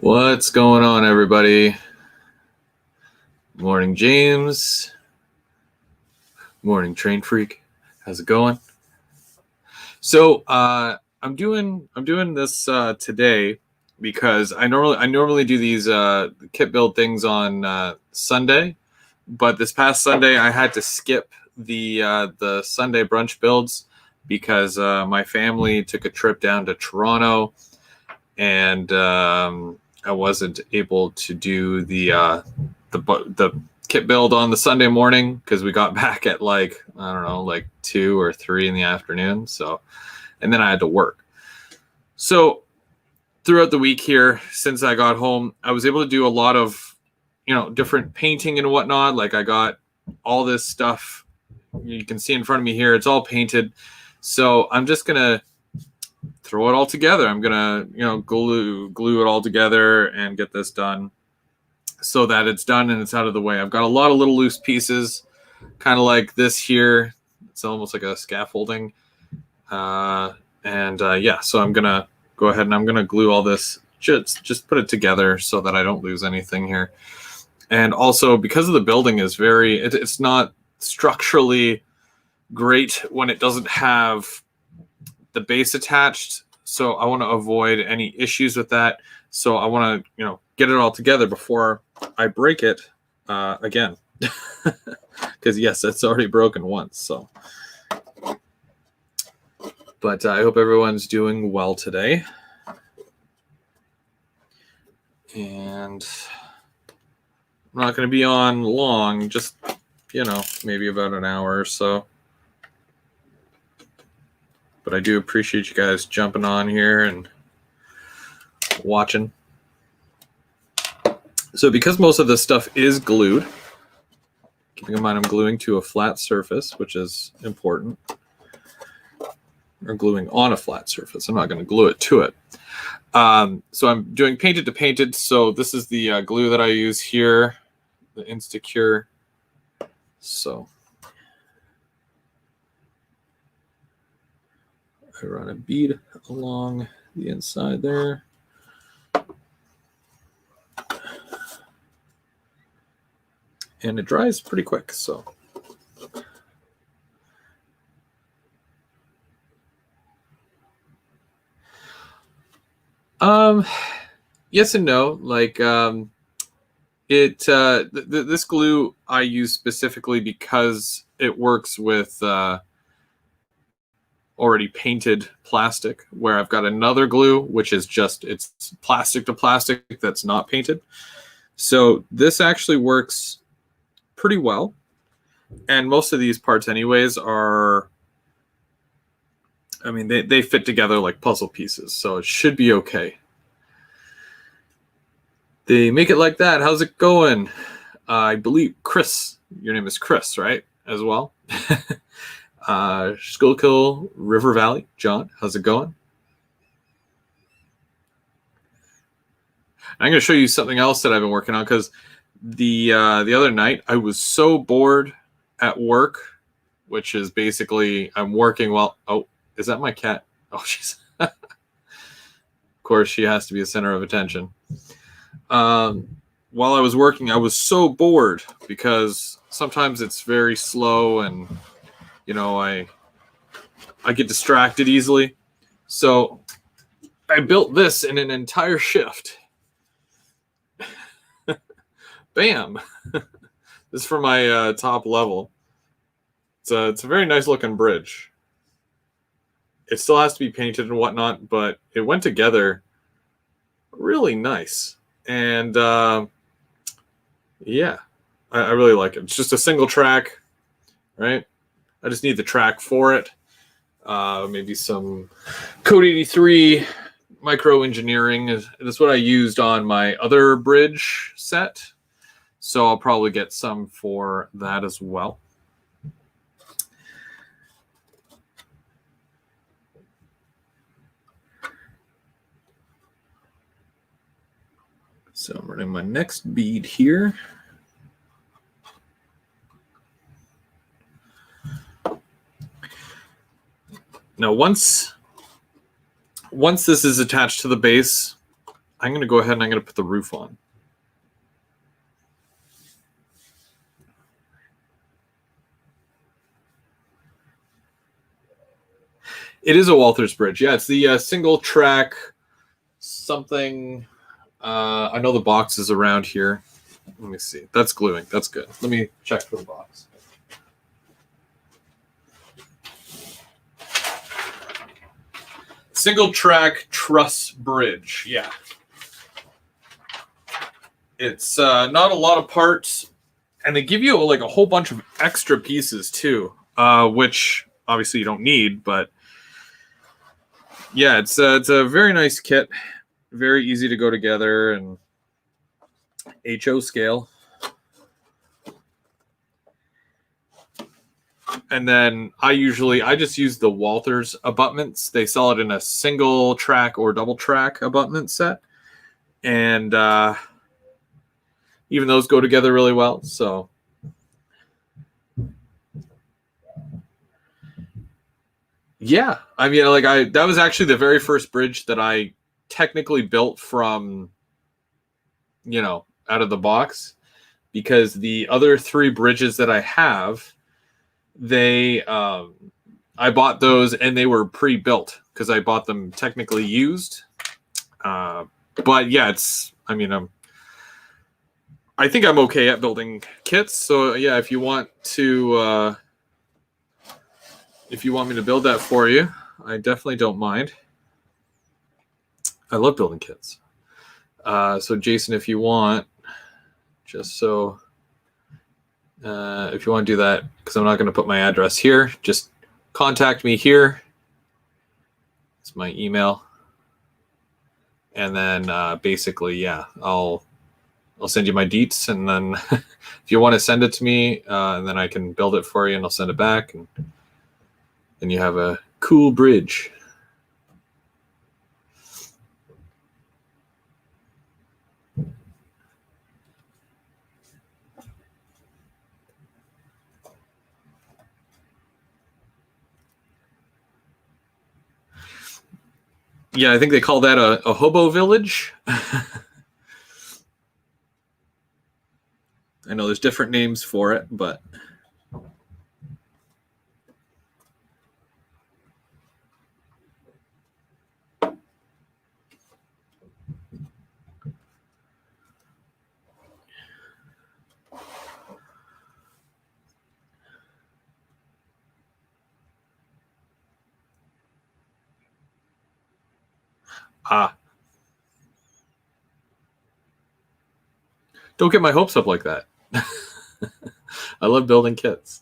What's going on, everybody? Morning, James. Morning, Train Freak. How's it going? So I'm doing this today because I normally do these kit build things on Sunday, but this past Sunday I had to skip the Sunday brunch builds because my family took a trip down to Toronto, and I wasn't able to do the kit build on the Sunday morning because we got back at like 2 or 3 in the afternoon. So, and then I had to work. So throughout the week here, since I got home, I was able to do a lot of different painting and whatnot. Like I got all this stuff you can see in front of me here. It's all painted. So I'm just gonna throw it all together. I'm gonna glue it all together and get this done so that it's done and it's out of the way. I've got a lot of little loose pieces, kind of like this here. It's almost like a scaffolding. So I'm gonna go ahead and I'm gonna glue all this, just put it together so that I don't lose anything here. And also, because of the building is it's not structurally great when it doesn't have the base attached. So I want to avoid any issues with that. So I want to, get it all together before I break it again. Because yes, it's already broken once. So, but I hope everyone's doing well today. And I'm not going to be on long, just, maybe about an hour or so. But I do appreciate you guys jumping on here and watching. So because most of this stuff is glued, keeping in mind I'm gluing to a flat surface, which is important, or gluing on a flat surface. I'm not going to glue it to it. So I'm doing painted to painted. So this is the glue that I use here, the Instacure. So I run a bead along the inside there. And it dries pretty quick, so. Yes and no. Like this glue I use specifically because it works with already painted plastic, where I've got another glue which is it's plastic to plastic that's not painted. So this actually works pretty well, and most of these parts anyways are, they fit together like puzzle pieces, so it should be okay. They make it like that. How's it going? I believe Chris, your name is Chris, right? As well. Schuylkill, River Valley, John, how's it going? I'm going to show you something else that I've been working on, because the other night I was so bored at work, which is basically I'm working while. Oh, is that my cat? Oh, she's. Of course, she has to be the center of attention. While I was working, I was so bored because sometimes it's very slow, and I get distracted easily. So I built this in an entire shift. Bam! This is for my top level. It's a very nice looking bridge. It still has to be painted and whatnot, but it went together really nice. And yeah, I really like it. It's just a single track, right? I just need the track for it. Maybe some Code 83 micro engineering. That's what I used on my other bridge set. So I'll probably get some for that as well. So I'm running my next bead here. Now, once this is attached to the base, I'm going to go ahead and I'm going to put the roof on. It is a Walther's bridge. Yeah, it's the single track something. I know the box is around here. Let me see. That's gluing. That's good. Let me check for the box. Single track truss bridge. Yeah. It's not a lot of parts, and they give you like a whole bunch of extra pieces too, which obviously you don't need, but yeah, it's a very nice kit, very easy to go together, and HO scale. And then I just use the Walther's abutments. They sell it in a single track or double track abutment set, and even those go together really well. So yeah, I mean, like that was actually the very first bridge that I technically built from, out of the box, because the other 3 bridges that I have, I bought those and they were pre-built because I bought them technically used. But yeah, I think I'm okay at building kits. So yeah, if you want me to build that for you, I definitely don't mind. I love building kits. So Jason, if you want, if you want to do that, because I'm not going to put my address here, just contact me here. It's my email. And then basically, yeah, I'll send you my deets, and then if you want to send it to me, and then I can build it for you, and I'll send it back, and then you have a cool bridge. Yeah, I think they call that a hobo village. I know there's different names for it, but don't get my hopes up like that. I love building kits.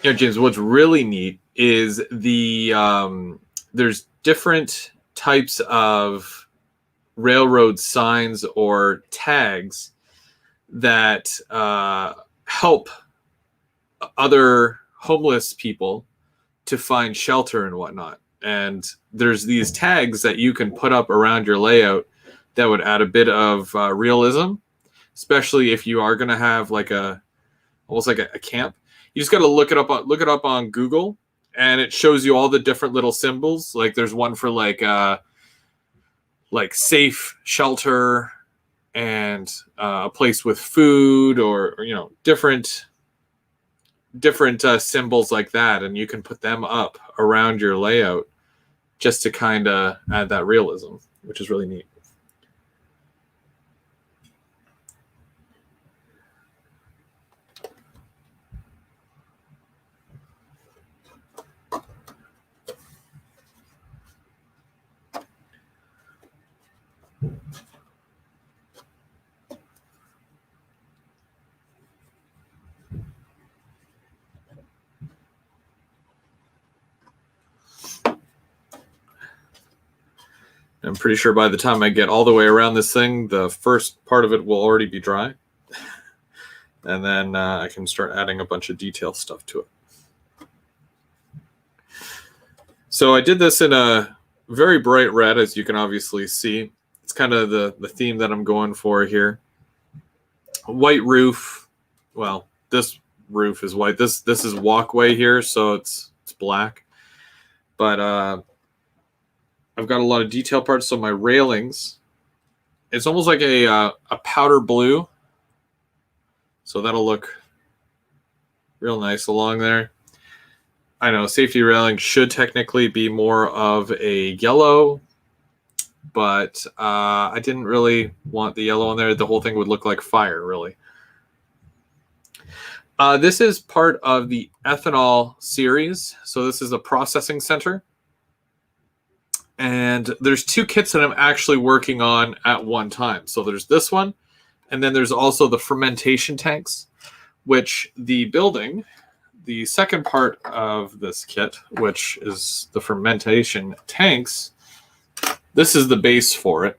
James, what's really neat is there's different types of railroad signs or tags that help other homeless people to find shelter and whatnot. And there's these tags that you can put up around your layout that would add a bit of realism, especially if you are going to have almost like a camp. You just got to look it up on Google, and it shows you all the different little symbols. Like there's one for like safe shelter and a place with food, or different symbols like that, and you can put them up around your layout just to kind of add that realism, which is really neat. I'm pretty sure by the time I get all the way around this thing, the first part of it will already be dry. And then I can start adding a bunch of detail stuff to it. So I did this in a very bright red, as you can obviously see. It's kind of the theme that I'm going for here. White roof. Well, this roof is white. This is walkway here, so it's black. But I've got a lot of detail parts. So my railings, it's almost like a powder blue. So that'll look real nice along there. I know safety railing should technically be more of a yellow, but I didn't really want the yellow on there. The whole thing would look like fire, really. This is part of the ethanol series. So this is a processing center. And there's 2 kits that I'm actually working on at one time. So there's this one, and then there's also the fermentation tanks, which the building, the second part of this kit, which is the fermentation tanks, this is the base for it.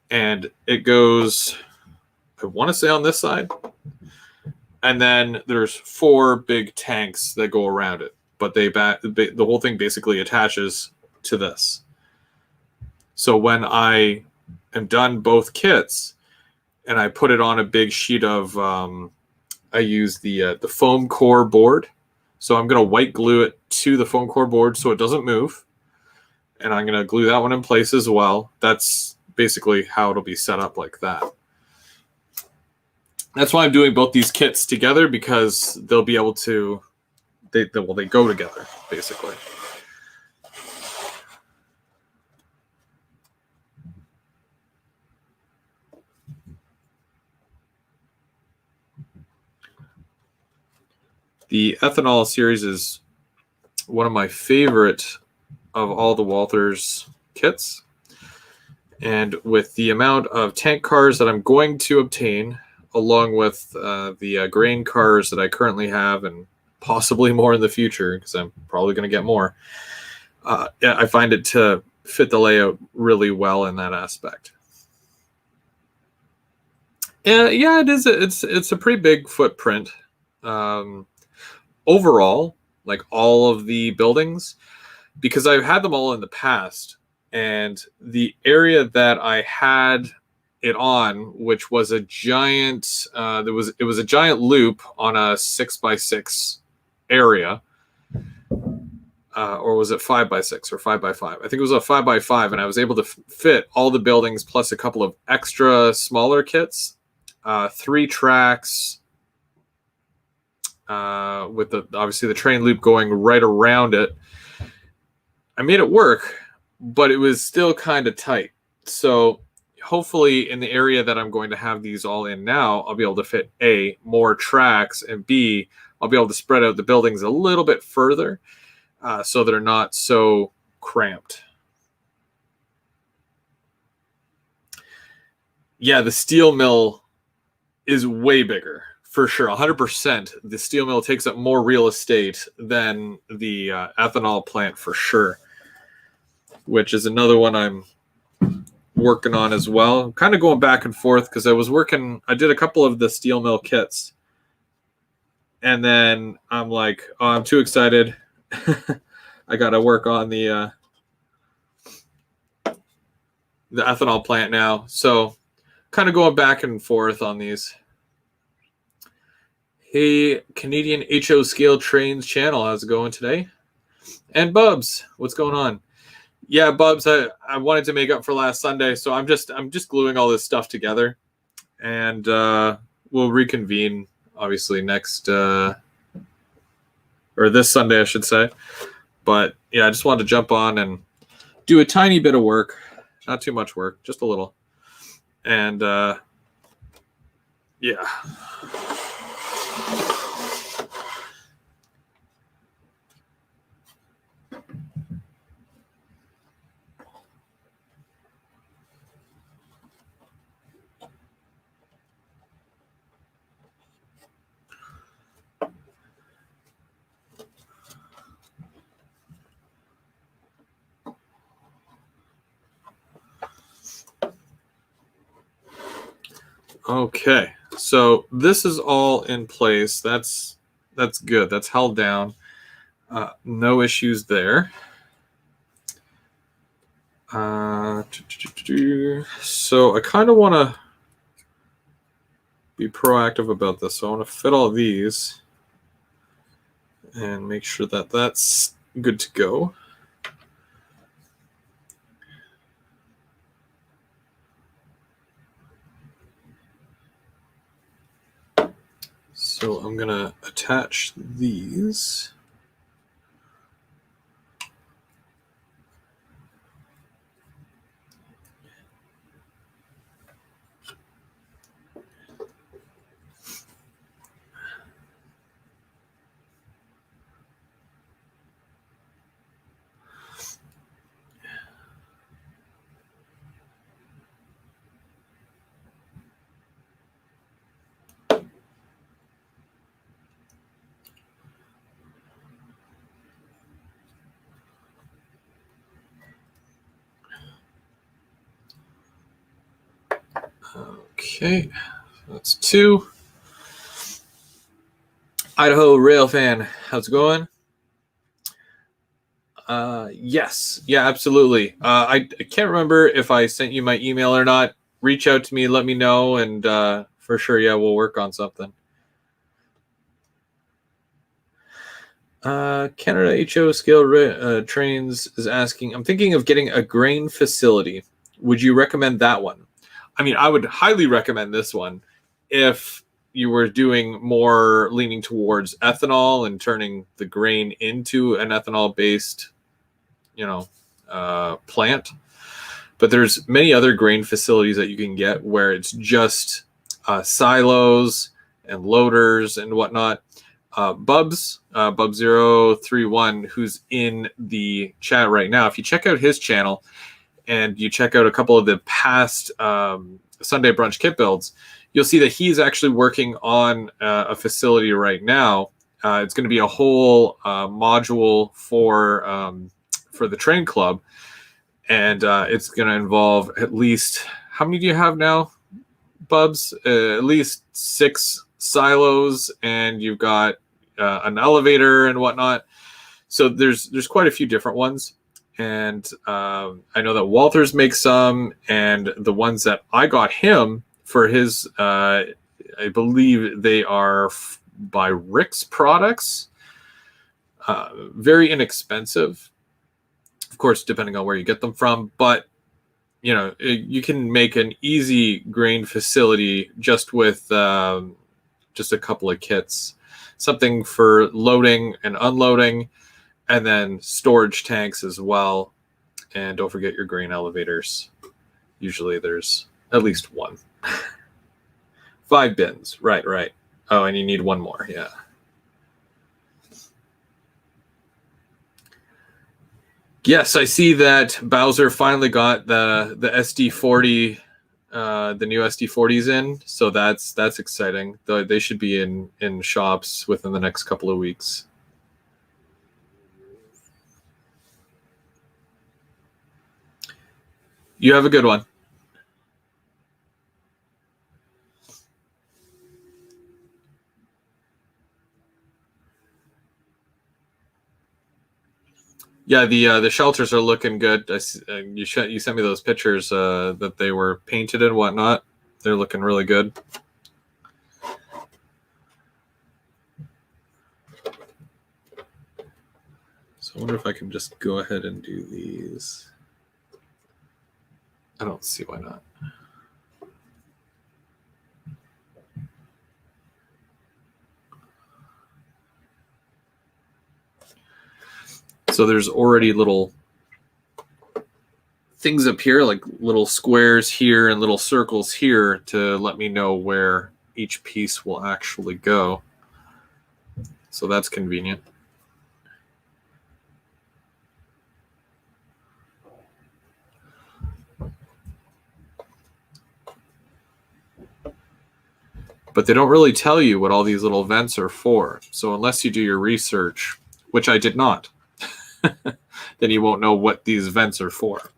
And it goes, I want to say on this side. And then there's 4 big tanks that go around it. But the whole thing basically attaches to this. So when I am done both kits and I put it on a big sheet of, I use the foam core board. So I'm going to white glue it to the foam core board so it doesn't move. And I'm going to glue that one in place as well. That's basically how it'll be set up, like that. That's why I'm doing both these kits together, because they'll be able to, they go together, basically. The ethanol series is one of my favorite of all the Walthers kits. And with the amount of tank cars that I'm going to obtain, along with the grain cars that I currently have, and possibly more in the future, because I'm probably going to get more, I find it to fit the layout really well in that aspect. Yeah, it is. It's a pretty big footprint. Overall, like all of the buildings, because I've had them all in the past, and the area that I had it on, which was a giant, it was a giant loop on a 6x6 area, or was it 5x6 or 5x5? I think it was a 5x5, and I was able to fit all the buildings plus a couple of extra smaller kits, 3 tracks, with obviously the train loop going right around it. I made it work, but it was still kind of tight. So hopefully in the area that I'm going to have these all in now, I'll be able to fit A, more tracks, and B, I'll be able to spread out the buildings a little bit further, so they're not so cramped. Yeah, the steel mill is way bigger, for sure. 100%. The steel mill takes up more real estate than the ethanol plant, for sure, which is another one I'm working on as well. I'm kind of going back and forth, because I did a couple of the steel mill kits, and then I'm like, oh, I'm too excited. I got to work on the ethanol plant now. So kind of going back and forth on these. Hey, Canadian HO Scale Trains channel, how's it going today? And Bubs, what's going on? Yeah, Bubs, I wanted to make up for last Sunday, so I'm just gluing all this stuff together, and we'll reconvene obviously next or this Sunday, I should say. But yeah, I just wanted to jump on and do a tiny bit of work, not too much work, just a little, and yeah. Okay, so this is all in place. That's good. That's held down. No issues there. So I kind of want to be proactive about this. So I want to fit all these and make sure that that's good to go. So I'm going to attach these. Okay, that's 2. Idaho Rail fan, how's it going? Yes, yeah, absolutely. I can't remember if I sent you my email or not. Reach out to me, let me know, and for sure, yeah, we'll work on something. Canada HO Scale Trains is asking, I'm thinking of getting a grain facility. Would you recommend that one? I mean, I would highly recommend this one if you were doing more leaning towards ethanol and turning the grain into an ethanol-based, plant. But there's many other grain facilities that you can get where it's just silos and loaders and whatnot. Bub031, who's in the chat right now, if you check out his channel and you check out a couple of the past Sunday Brunch kit builds, you'll see that he's actually working on a facility right now. It's going to be a whole module for the train club, and it's going to involve at least, how many do you have now, Bubs? At least 6 silos, and you've got an elevator and whatnot. So there's quite a few different ones. And I know that Walters makes some, and the ones that I got him for his, I believe they are by Rick's Products. Very inexpensive, of course, depending on where you get them from. But, you can make an easy grain facility just with just a couple of kits. Something for loading and unloading, and then storage tanks as well. And don't forget your grain elevators. Usually there's at least one. 5 bins. Right. Oh, and you need one more. Yeah. Yes, I see that Bowser finally got the SD40, the new SD40s in. So that's exciting. They should be in shops within the next couple of weeks. You have a good one. Yeah, the shelters are looking good. You sent me those pictures that they were painted and whatnot. They're looking really good. So I wonder if I can just go ahead and do these. I don't see why not. So there's already little things up here, like little squares here and little circles here to let me know where each piece will actually go. So that's convenient. But they don't really tell you what all these little vents are for. So unless you do your research, which I did not, then you won't know what these vents are for.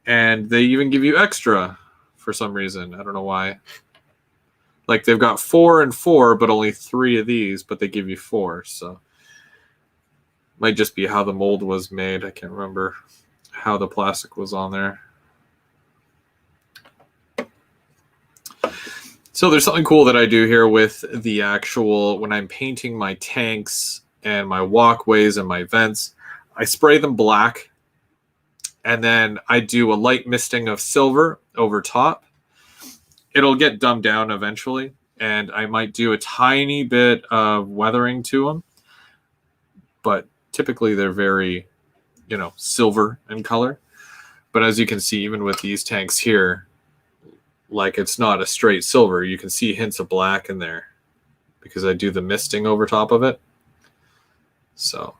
And they even give you extra for some reason. I don't know why. Like they've got 4 and 4, but only 3 of these, but they give you 4. So might just be how the mold was made. I can't remember how the plastic was on there. So there's something cool that I do here with the actual, when I'm painting my tanks and my walkways and my vents, I spray them black, and then I do a light misting of silver over top. It'll get dumbed down eventually, and I might do a tiny bit of weathering to them, but typically they're very, silver in color. But as you can see, even with these tanks here, like it's not a straight silver. You can see hints of black in there because I do the misting over top of it. So,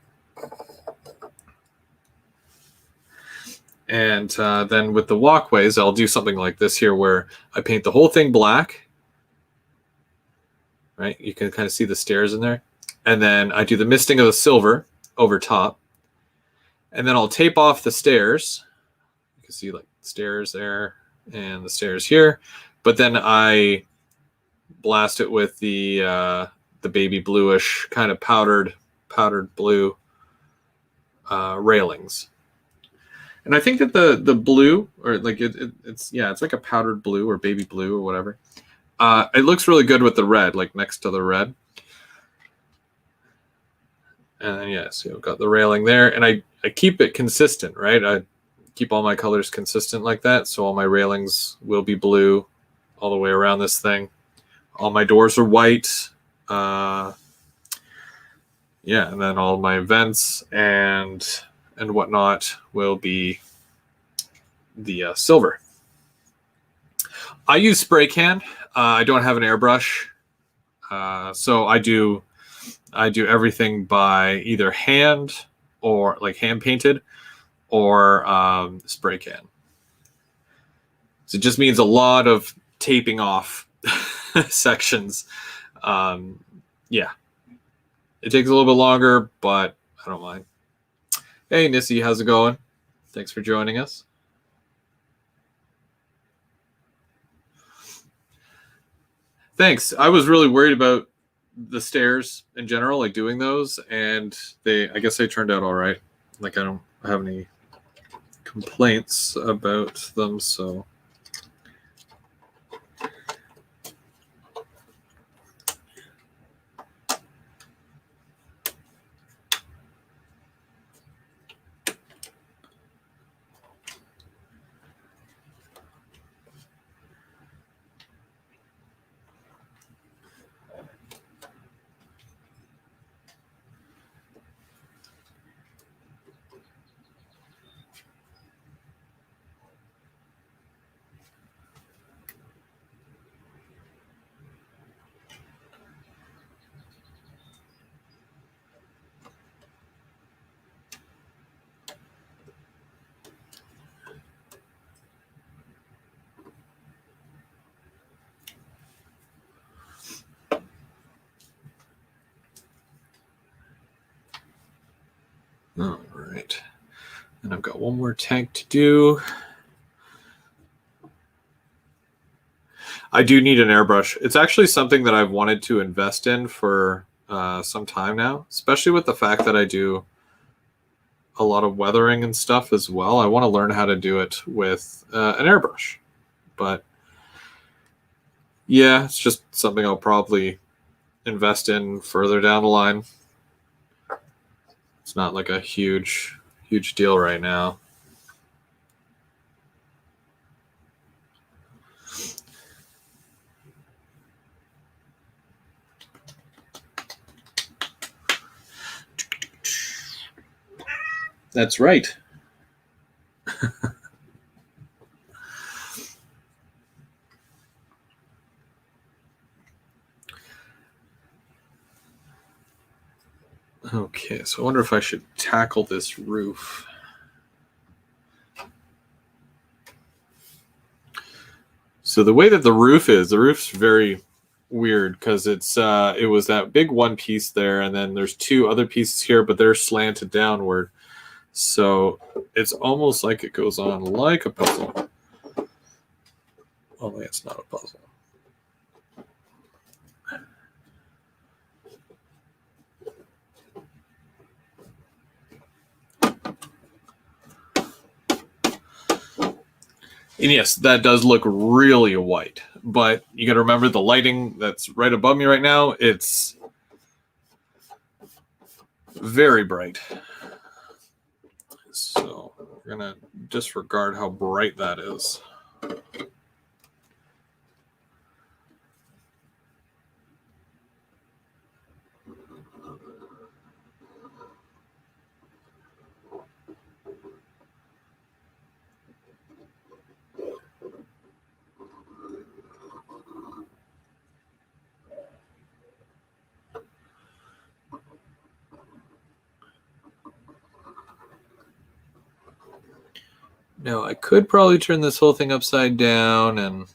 and then with the walkways, I'll do something like this here where I paint the whole thing black. Right? You can kind of see the stairs in there. And then I do the misting of the silver over top. And then I'll tape off the stairs. You can see like stairs there and the stairs here. But then I blast it with the baby bluish kind of powdered blue railings. And I think that the blue, or like it's like a powdered blue or baby blue or whatever. It looks really good with the red, like next to the red. And then so I've got the railing there, and I keep it consistent, right? I keep all my colors consistent like that, so all my railings will be blue all the way around this thing. All my doors are white. And then all my vents and whatnot will be the silver. I use spray can. I don't have an airbrush, so I do everything by either hand or like hand painted or spray can. So it just means a lot of taping off sections. It takes a little bit longer, but I don't mind. Hey, Nissy, how's it going? Thanks for joining us. Thanks. I was really worried about the stairs in general, like doing those, and I guess they turned out all right. Like I don't have any complaints about them, so. All right. And I've got one more tank to do. I do need an airbrush. It's actually something that I've wanted to invest in for some time now, especially with the fact that I do a lot of weathering and stuff as well. I want to learn how to do it with an airbrush. But yeah, it's just something I'll probably invest in further down the line. It's not like a huge deal right now. That's right. Okay, so I wonder if I should tackle this roof. So the way that the roof's very weird because it was that big one piece there, and then there's two other pieces here, but they're slanted downward. So it's almost like it goes on like a puzzle. Only it's not a puzzle. And yes, that does look really white, but you got to remember the lighting that's right above me right now, it's very bright. So we're going to disregard how bright that is. Now, I could probably turn this whole thing upside down and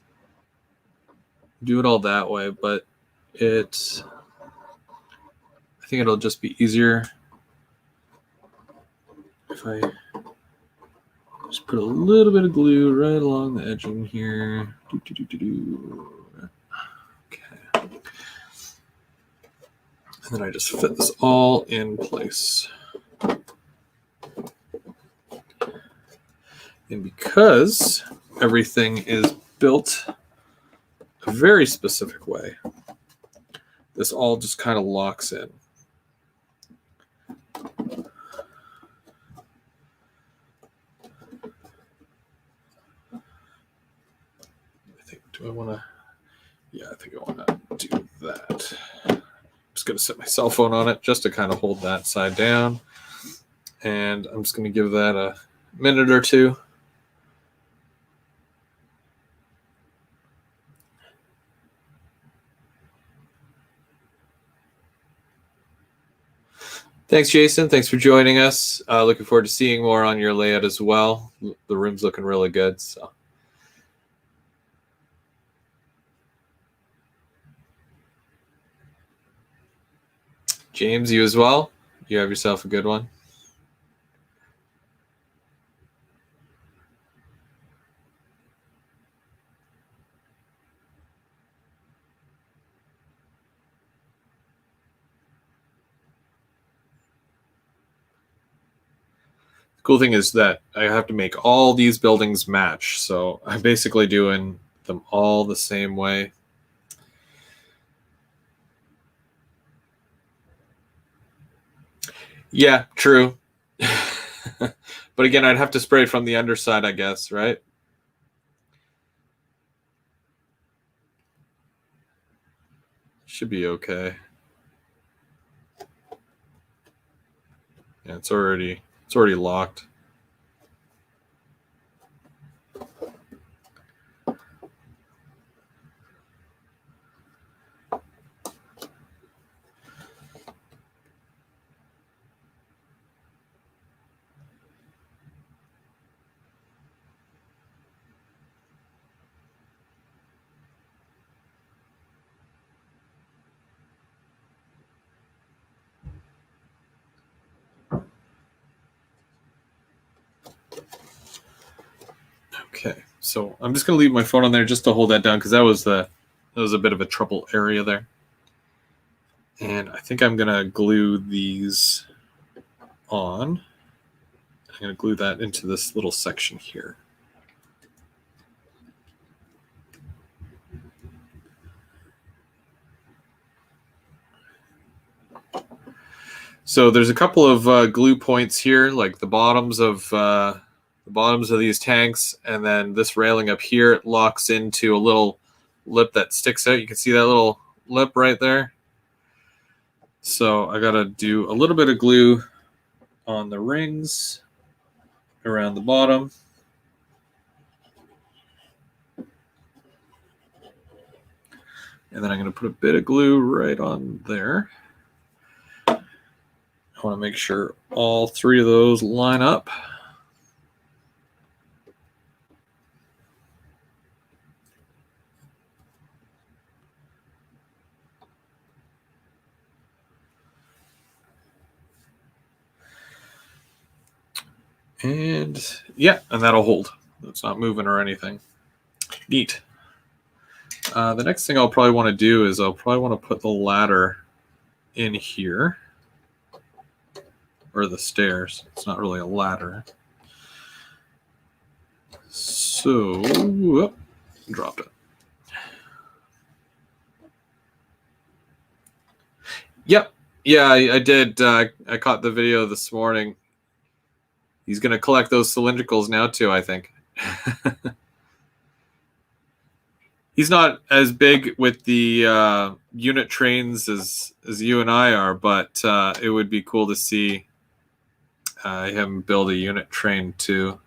do it all that way, but I think it'll just be easier if I just put a little bit of glue right along the edging here. Okay. And then I just fit this all in place. And because everything is built a very specific way, this all just kind of locks in. Do I want to? Yeah, I think I want to do that. I'm just going to set my cell phone on it just to kind of hold that side down. And I'm just going to give that a minute or two. Thanks, Jason. Thanks for joining us. Looking forward to seeing more on your layout as well. The room's looking really good. So, James, you as well. You have yourself a good one. Cool thing is that I have to make all these buildings match. So I'm basically doing them all the same way. Yeah, true. But again, I'd have to spray it from the underside, I guess, right? Should be okay. Yeah, it's already locked. Okay, so I'm just gonna leave my phone on there just to hold that down because that was a bit of a trouble area there. And I think I'm gonna glue these on. I'm gonna glue that into this little section here. So there's a couple of glue points here, like the bottoms of these tanks, and then this railing up here, it locks into a little lip that sticks out. You can see that little lip right there. So I gotta do a little bit of glue on the rings around the bottom. And then I'm gonna put a bit of glue right on there. I wanna make sure all three of those line up. And yeah, and that'll hold. It's not moving or anything. Neat. The next thing I'll probably want to do is I'll probably want to put the ladder in here. Or the stairs. It's not really a ladder. So, whoop, dropped it. Yep. Yeah, I did. I caught the video this morning. He's going to collect those cylindricals now, too, I think. He's not as big with the unit trains as you and I are, but it would be cool to see him build a unit train, too.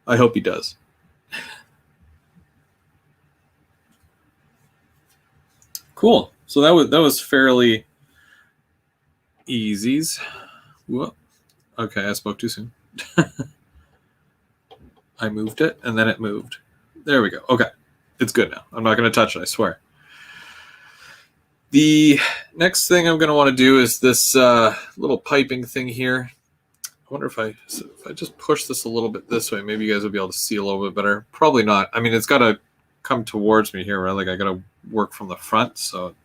I hope he does. Cool. So that was fairly easies. Whoop. Okay, I spoke too soon. I moved it, and then it moved. There we go. Okay, it's good now. I'm not going to touch it, I swear. The next thing I'm going to want to do is this little piping thing here. I wonder if I just push this a little bit this way, maybe you guys will be able to see a little bit better. Probably not. I mean, it's got to come towards me here, right? Like I got to work from the front, so it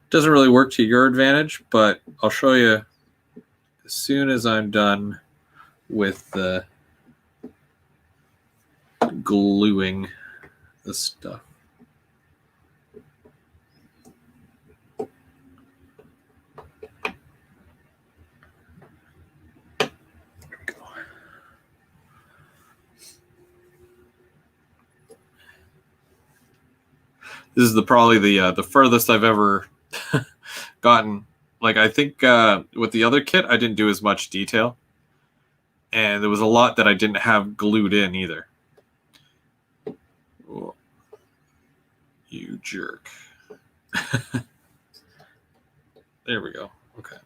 doesn't really work to your advantage, but I'll show you as soon as I'm done with the gluing this stuff. This is probably the furthest I've ever gotten. Like I think with the other kit, I didn't do as much detail, and there was a lot that I didn't have glued in either. Oh, you jerk! There we go. Okay,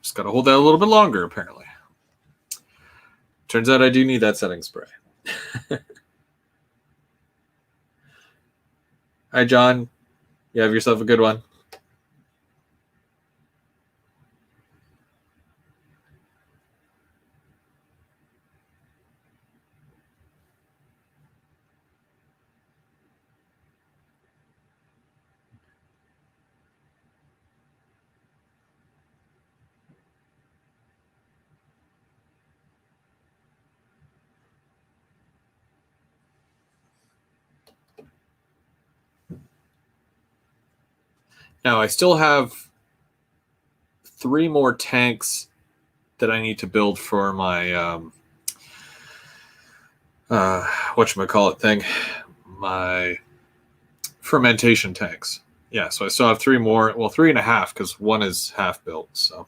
just got to hold that a little bit longer. Apparently, turns out I do need that setting spray. Hi, John. You have yourself a good one. Now, I still have 3 more tanks that I need to build for my whatchamacallit thing, my fermentation tanks. Yeah, so I still have 3 more. Well, 3.5 because 1 is half built. So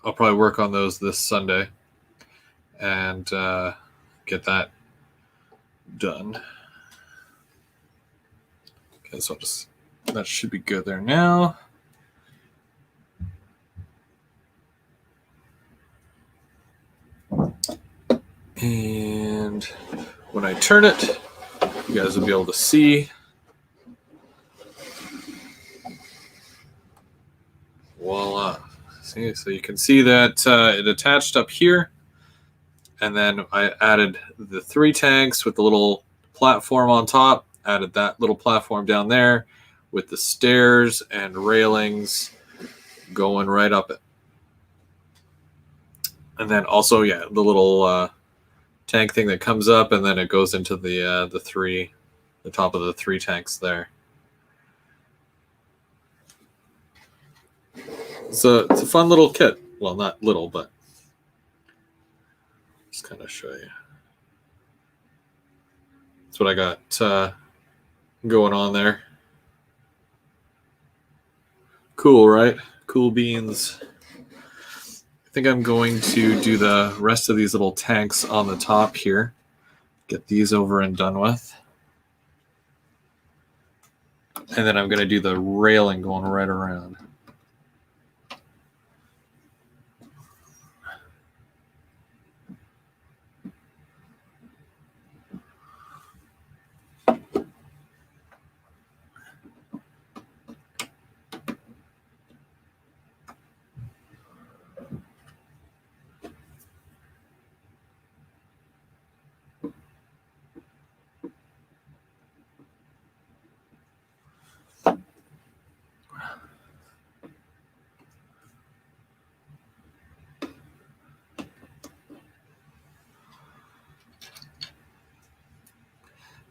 I'll probably work on those this Sunday and get that done. Okay, so that should be good there now. And when I turn it, you guys will be able to see. Voila. See, so you can see that it attached up here. And then I added the 3 tanks with the little platform on top, added that little platform down there with the stairs and railings going right up it. And then also, yeah, the little tank thing that comes up, and then it goes into the top of the 3 tanks there. So it's a fun little kit. Well, not little, but just kind of show you. That's what I got going on there. Cool, right? Cool beans. I think I'm going to do the rest of these little tanks on the top here. Get these over and done with. And then I'm going to do the railing going right around.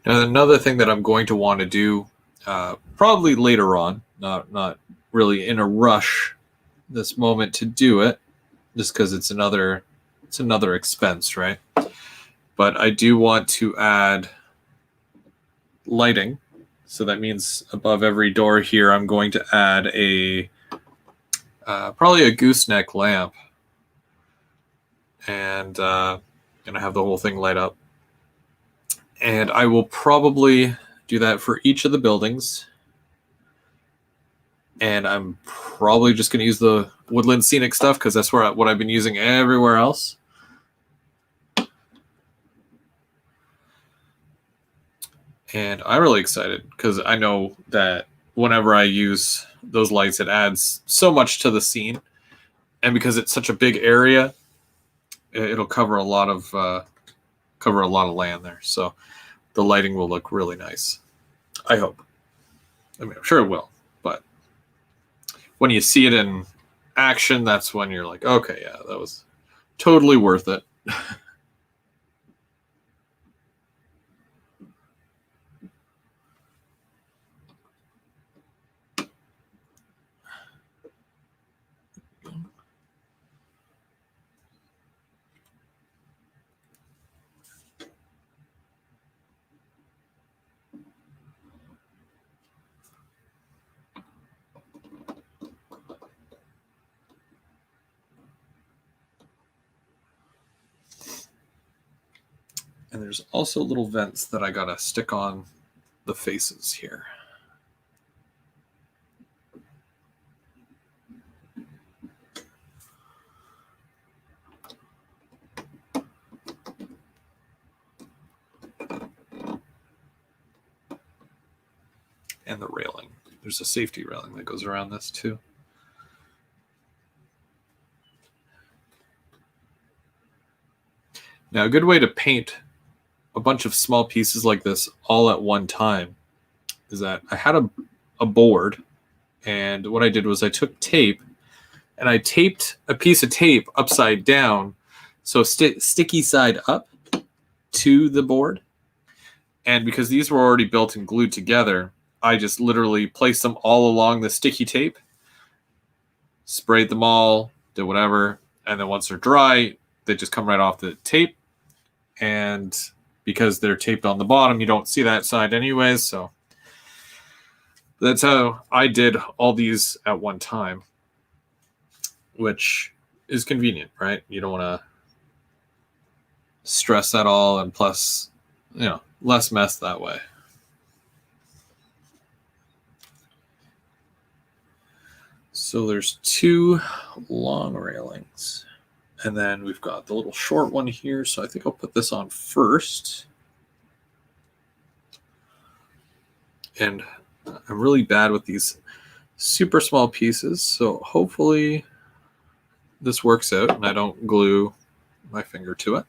Now, another thing that I'm going to want to do, probably later on, not really in a rush this moment to do it, just because it's another expense, right? But I do want to add lighting. So that means above every door here, I'm going to add a probably a gooseneck lamp, and gonna have the whole thing light up. And I will probably do that for each of the buildings. And I'm probably just going to use the woodland scenic stuff because that's what I've been using everywhere else. And I'm really excited because I know that whenever I use those lights, it adds so much to the scene. And because it's such a big area, it'll cover a lot of land there. So the lighting will look really nice. I hope. I mean, I'm sure it will. But when you see it in action, that's when you're like, okay, yeah, that was totally worth it. And there's also little vents that I gotta stick on the faces here. And the railing. There's a safety railing that goes around this too. Now, a good way to paint a bunch of small pieces like this all at one time is that I had a board, and what I did was I took tape and I taped a piece of tape upside down, so sticky side up to the board. And because these were already built and glued together, I just literally placed them all along the sticky tape, sprayed them all, did whatever, and then once they're dry, they just come right off the tape. And because they're taped on the bottom, you don't see that side anyways. So that's how I did all these at one time, which is convenient, right? You don't want to stress that all, and plus, less mess that way. So there's 2 long railings. And then we've got the little short one here. So I think I'll put this on first. And I'm really bad with these super small pieces. So hopefully this works out and I don't glue my finger to it.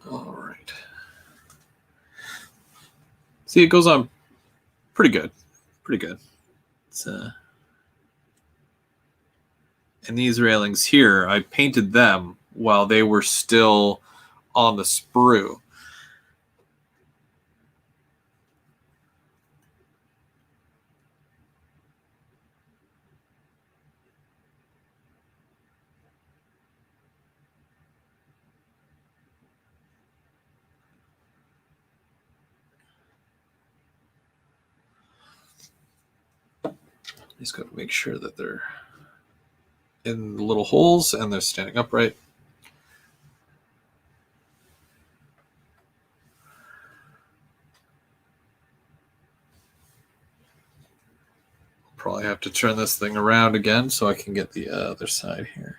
All right. See, it goes on pretty good. Pretty good. It's, and these railings here, I painted them while they were still on the sprue. Just got to make sure that they're in the little holes and they're standing upright. Probably have to turn this thing around again so I can get the other side here.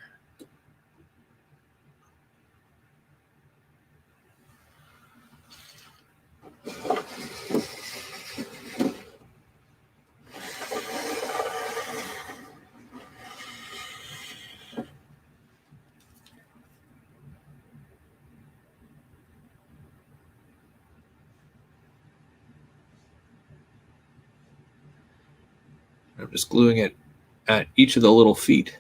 I'm just gluing it at each of the little feet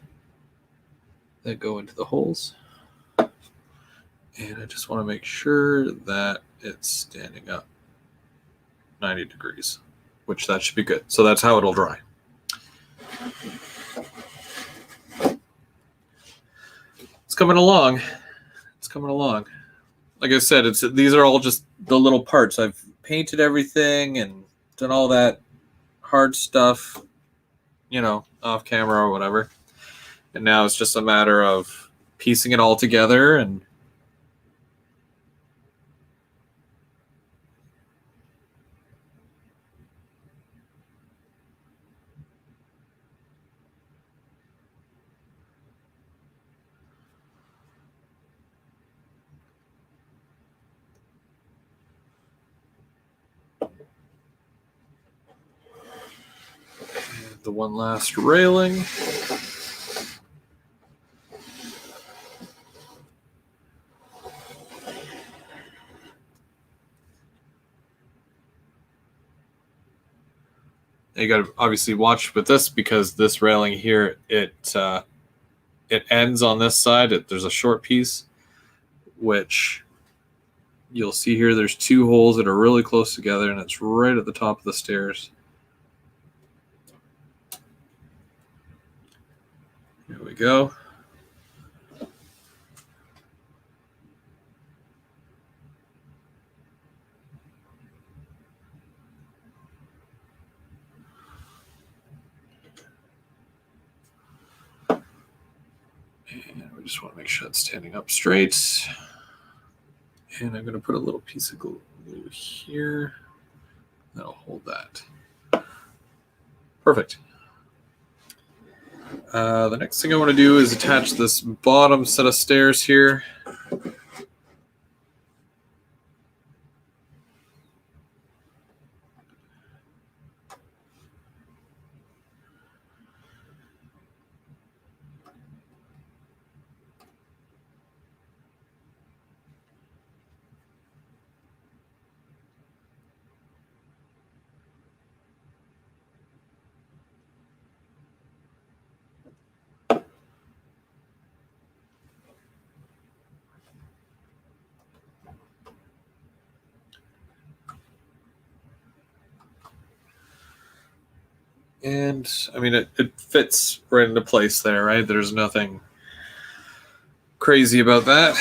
that go into the holes. And I just want to make sure that it's standing up 90 degrees, which that should be good. So that's how it'll dry. It's coming along. It's coming along. Like I said, these are all just the little parts. I've painted everything and done all that hard stuff, off camera or whatever. And now it's just a matter of piecing it all together and the one last railing. You got to obviously watch with this because this railing here, it ends on this side. There's a short piece, which you'll see here. There's two holes that are really close together, and it's right at the top of the stairs. Here we go. And we just want to make sure it's standing up straight. And I'm going to put a little piece of glue here. That'll hold that. Perfect. The next thing I want to do is attach this bottom set of stairs here. And I mean, it fits right into place there, right? There's nothing crazy about that.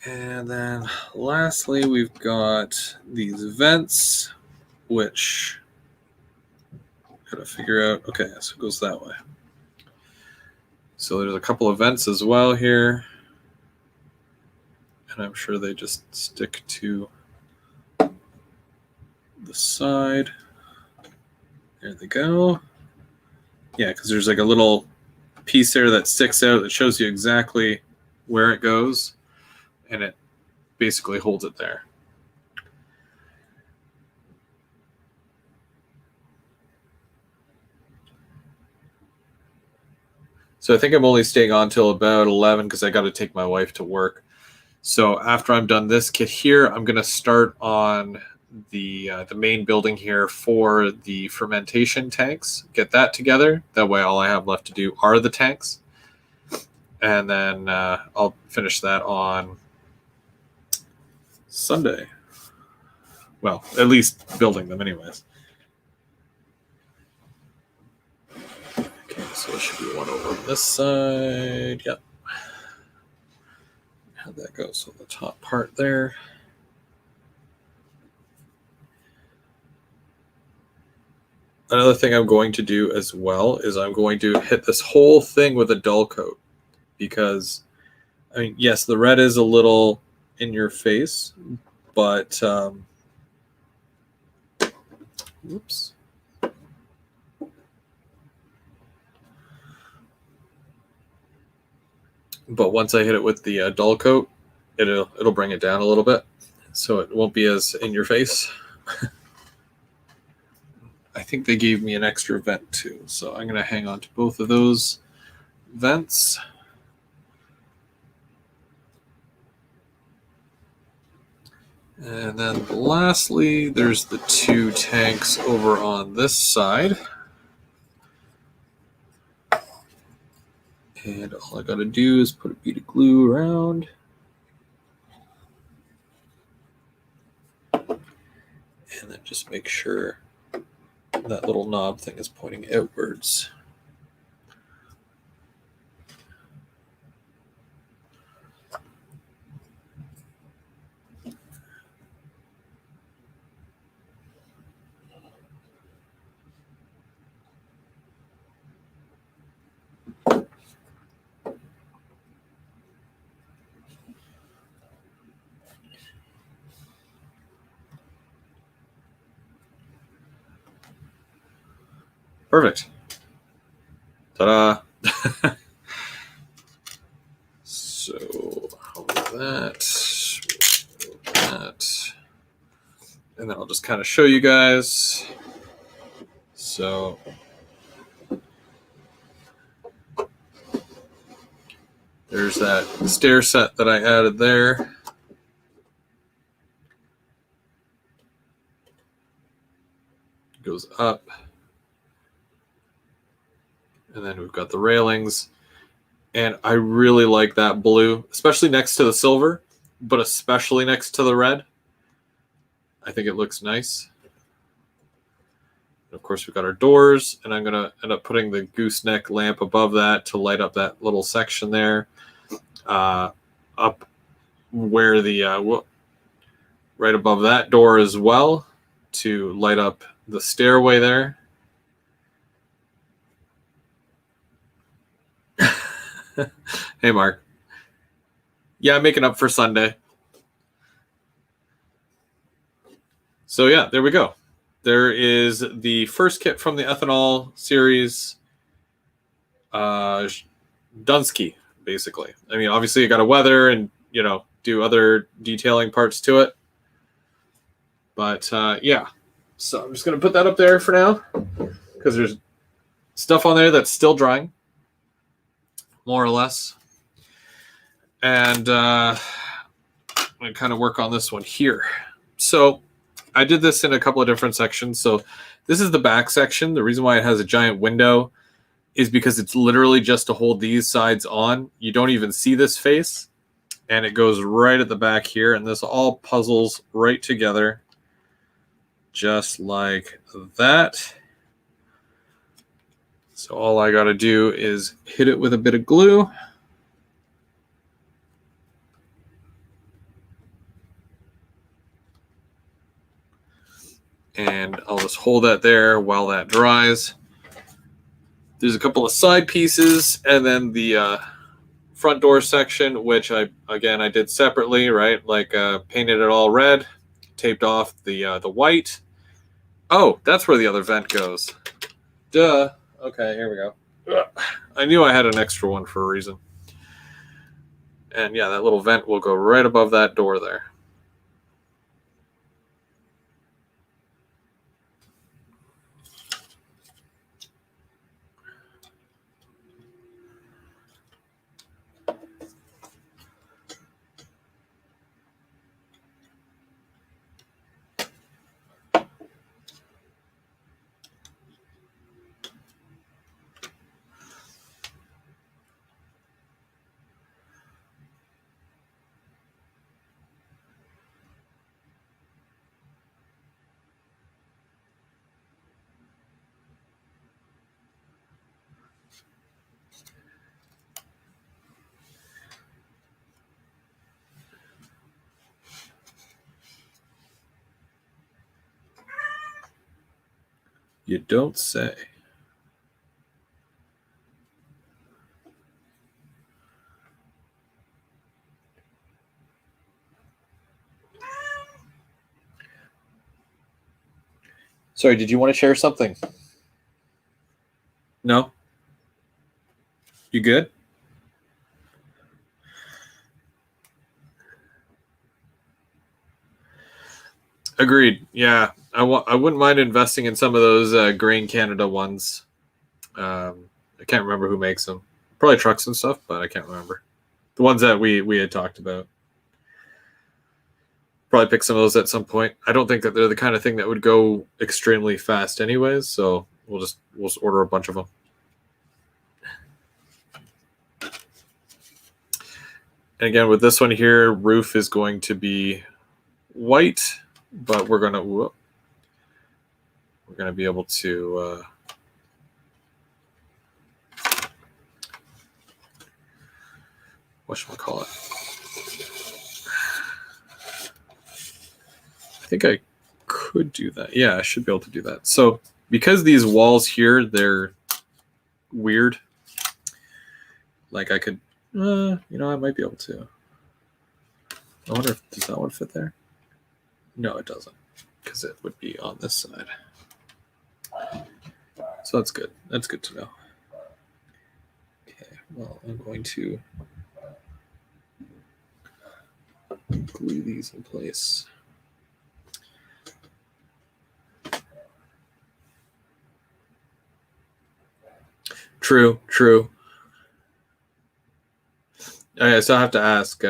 And then lastly, we've got these vents, which gotta figure out. Okay, so it goes that way. So there's a couple of vents as well here. And I'm sure they just stick to the side. There they go. Yeah, because there's like a little piece there that sticks out that shows you exactly where it goes, and it basically holds it there. So I think I'm only staying on till about 11 because I got to take my wife to work. So after I'm done this kit here, I'm going to start on the main building here for the fermentation tanks. Get that together. That way all I have left to do are the tanks. And then I'll finish that on Sunday. Well, at least building them anyways. Okay, so there should be one over on this side. Yep. How'd that go? So the top part there. Another thing I'm going to do as well is I'm going to hit this whole thing with a dull coat because, I mean, yes, the red is a little in your face, but whoops. But once I hit it with the dull coat, it'll bring it down a little bit, so it won't be as in your face. I think they gave me an extra vent too, so I'm going to hang on to both of those vents. And then lastly, there's the 2 tanks over on this side. And all I gotta do is put a bead of glue around. And then just make sure that little knob thing is pointing outwards. Perfect. Ta-da! So, that. And then I'll just kind of show you guys. So, there's that stair set that I added there. Goes up. And then we've got the railings. And I really like that blue, especially next to the silver, but especially next to the red. I think it looks nice. And of course, we've got our doors, and I'm going to end up putting the gooseneck lamp above that to light up that little section there. Up where the, right above that door as well to light up the stairway there. Hey, Mark. Yeah, I'm making up for Sunday. So yeah, there we go. There is the first kit from the ethanol series, Dunsky, basically. I mean, obviously you got to weather and, do other detailing parts to it. But yeah, so I'm just going to put that up there for now because there's stuff on there that's still drying, more or less. And I'm going to kind of work on this one here. So I did this in a couple of different sections. So this is the back section. The reason why it has a giant window is because it's literally just to hold these sides on. You don't even see this face. And it goes right at the back here. And this all puzzles right together. Just like that. So all I got to do is hit it with a bit of glue. And I'll just hold that there while that dries. There's a couple of side pieces, and then the front door section, which I did separately, right? Like painted it all red, taped off the white. Oh, that's where the other vent goes. Duh. Okay, here we go. I knew I had an extra one for a reason. And yeah, that little vent will go right above that door there. You don't say. Sorry, did you want to share something? No? You good? Agreed. Yeah, I wouldn't mind investing in some of those Grain Canada ones. I can't remember who makes them. Probably trucks and stuff, but I can't remember. The ones that we had talked about. Probably pick some of those at some point. I don't think that they're the kind of thing that would go extremely fast anyways, so we'll just order a bunch of them. And again, with this one here, roof is going to be white, but we're going to be able to whatchamacallit? I think I could do that. Yeah, I should be able to do that. So because these walls here, they're weird, like I could, I might be able to. I wonder if, does that one fit there? No, it doesn't, because it would be on this side. So that's good. That's good to know. Okay, well, I'm going to glue these in place. True. Okay, so I have to ask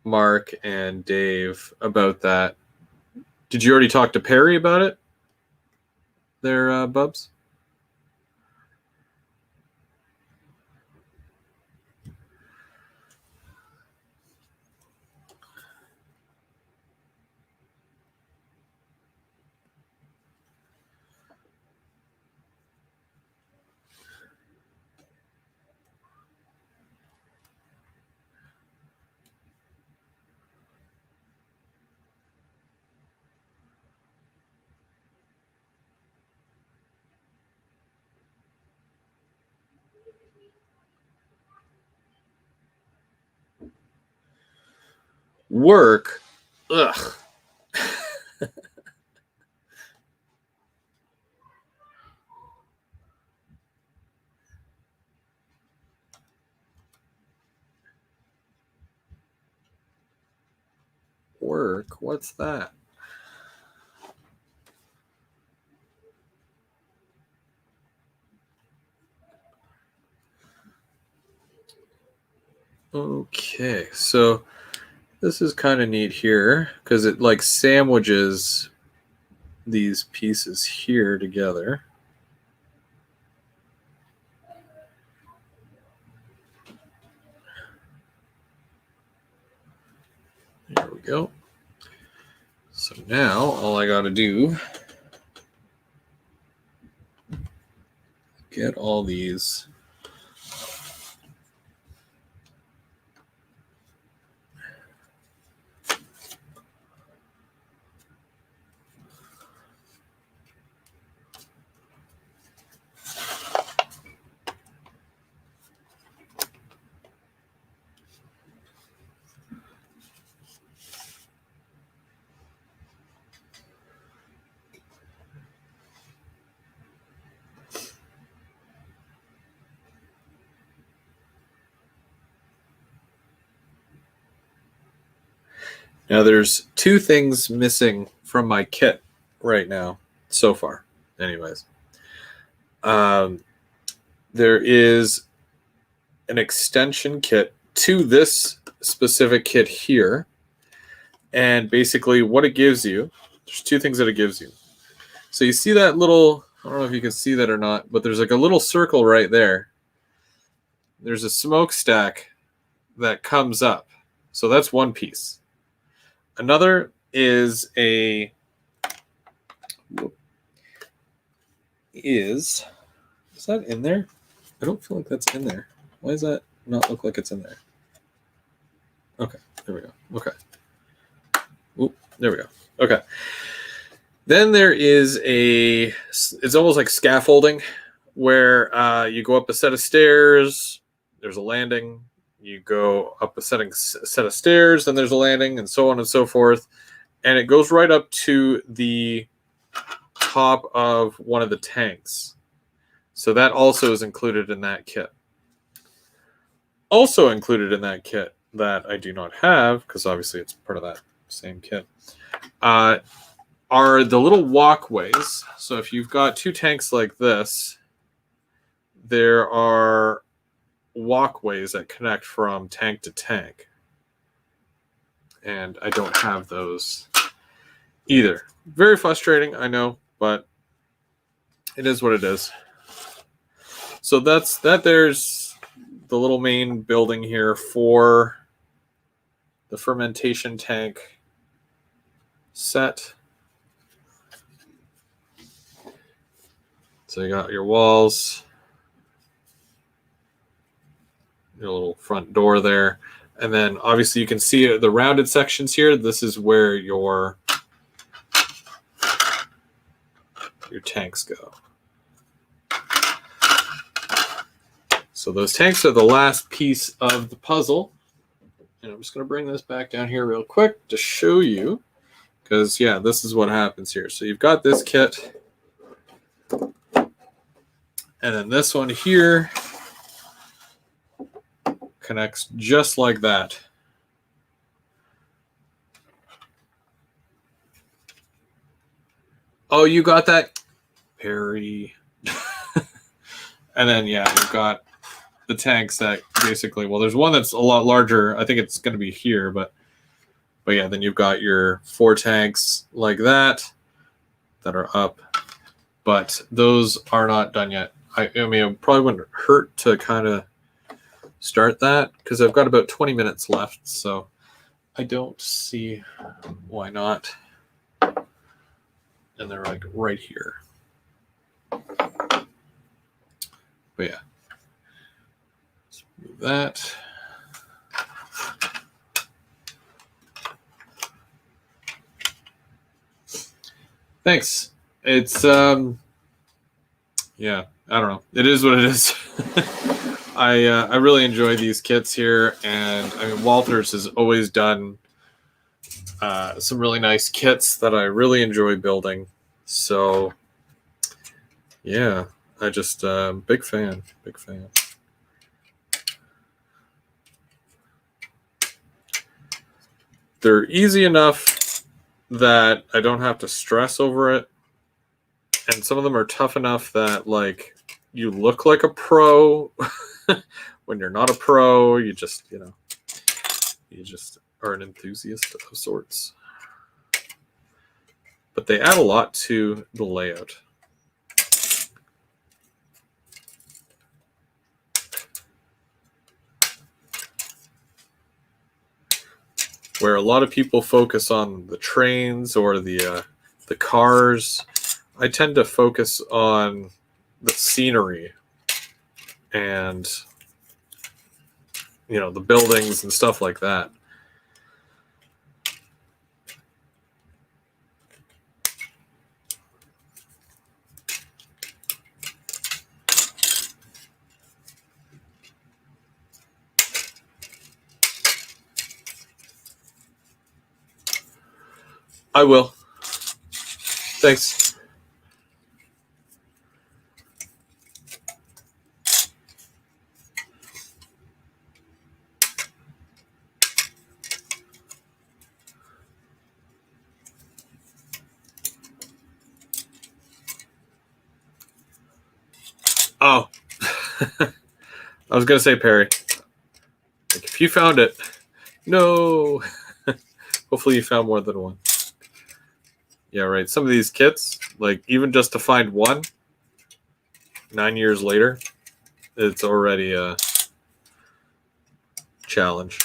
Mark and Dave about that. Did you already talk to Perry about it? There, Bubs? Work? Ugh. Work? What's that? Okay, so this is kind of neat here because it like sandwiches these pieces here together. There we go. So now all I got to do, get all these Now there's two things missing from my kit right now, so far. Anyways, there is an extension kit to this specific kit here, and basically what it gives you, there's two things that it gives you. So you see that little, I don't know if you can see that or not, but there's like a little circle right there. There's a smokestack that comes up. So that's one piece. Another is is that in there? I don't feel like that's in there. Why does that not look like it's in there? Okay, there we go. Okay. Oop, there we go. Okay. Then there is it's almost like scaffolding where you go up a set of stairs, there's a landing, you go up a set of stairs, then there's a landing, and so on and so forth. And it goes right up to the top of one of the tanks. So that also is included in that kit. Also included in that kit that I do not have, because obviously it's part of that same kit, are the little walkways. So if you've got two tanks like this, there are walkways that connect from tank to tank. and I don't have those either. Very frustrating, I know, but it is what it is. So that's that. There's the little main building here for the fermentation tank set. So you got your walls, your little front door there, and then obviously you can see the rounded sections here. This is where your tanks go. So those tanks are the last piece of the puzzle. And I'm just going to bring this back down here real quick to show you, because yeah, this is what happens here. So you've got this kit, and then this one here connects just like that. Oh, you got that, Perry. And then yeah, you've got the tanks that basically, well, there's one that's a lot larger. I think it's going to be here, but yeah, then you've got your 4 tanks like that are up, but those are not done yet. I mean, it probably wouldn't hurt to kind of start that, because I've got about 20 minutes left, so I don't see why not. And they're like right here. But yeah, let's move that. Thanks. It's yeah, I don't know. It is what it is. I really enjoy these kits here, and I mean, Walters has always done some really nice kits that I really enjoy building. So yeah, I just big fan. They're easy enough that I don't have to stress over it, and some of them are tough enough that like you look like a pro when you're not a pro. You just are an enthusiast of sorts. But they add a lot to the layout. Where a lot of people focus on the trains or the cars, I tend to focus on the scenery and the buildings and stuff like that. I will. Thanks. Oh. I was going to say, Perry, like, if you found it, no. Hopefully you found more than one. Yeah, right. Some of these kits, like even just to find one, 9 years later, it's already a challenge.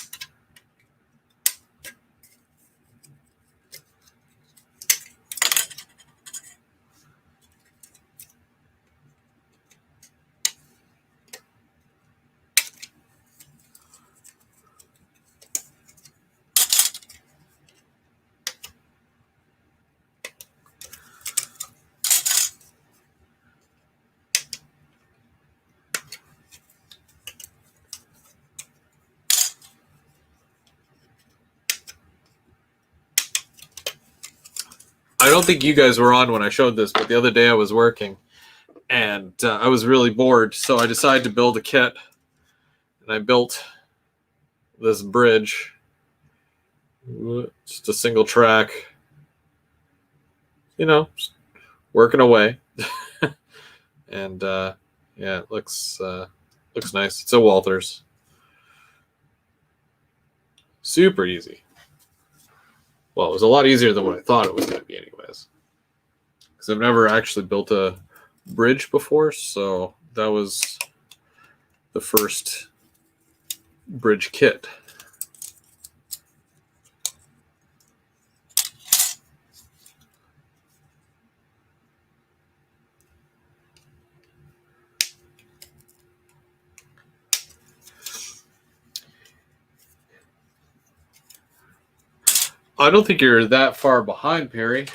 I don't think you guys were on when I showed this, but the other day I was working and I was really bored, so I decided to build a kit, and I built this bridge. Just a single track, just working away. And yeah, it looks nice. It's a Walters. Super easy. Well, it was a lot easier than what I thought it was going to be anyways. Because I've never actually built a bridge before, so that was the first bridge kit. I don't think you're that far behind, Perry.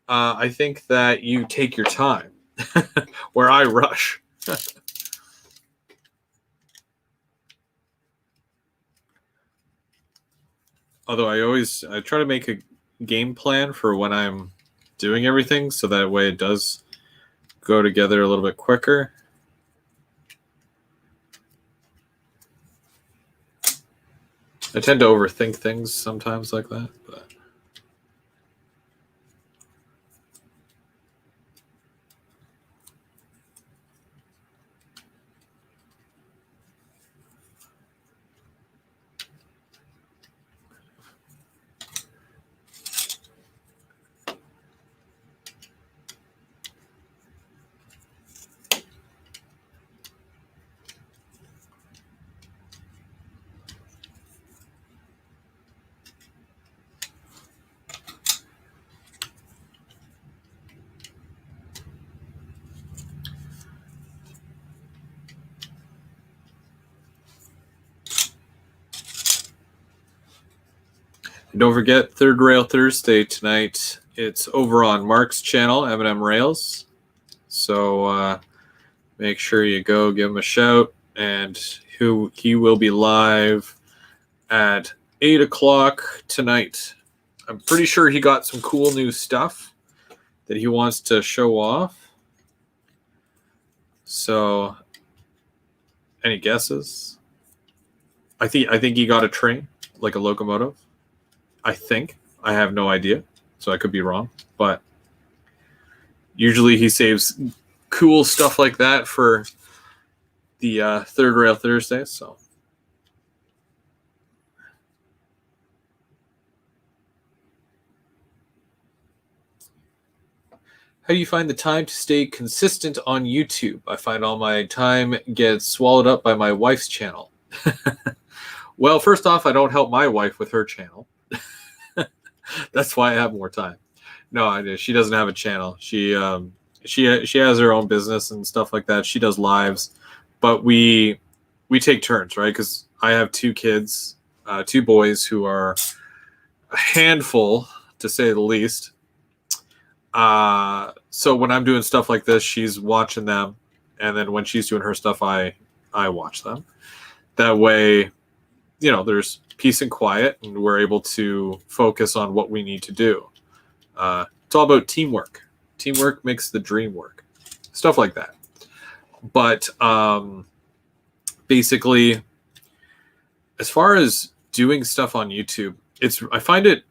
I think that you take your time, where I rush. Although I try to make a game plan for when I'm doing everything, so that way it does go together a little bit quicker. I tend to overthink things sometimes like that, but don't forget Third Rail Thursday tonight. It's over on Mark's channel, M&M Rails. So make sure you go give him a shout. And he will be live at 8 o'clock tonight. I'm pretty sure he got some cool new stuff that he wants to show off. So, any guesses? I think he got a train, like a locomotive. I think. I have no idea, so I could be wrong. But usually he saves cool stuff like that for the Third Rail Thursday. So how do you find the time to stay consistent on YouTube? I find all my time gets swallowed up by my wife's channel. Well, first off, I don't help my wife with her channel. That's why I have more time. No, she doesn't have a channel. She has her own business and stuff like that. She does lives, but we take turns, right? Because I have two kids, two boys who are a handful, to say the least. So when I'm doing stuff like this, she's watching them, and then when she's doing her stuff, I watch them. That way, there's peace and quiet, and we're able to focus on what we need to do. It's all about teamwork. Teamwork makes the dream work. Stuff like that. But basically, as far as doing stuff on YouTube, I find it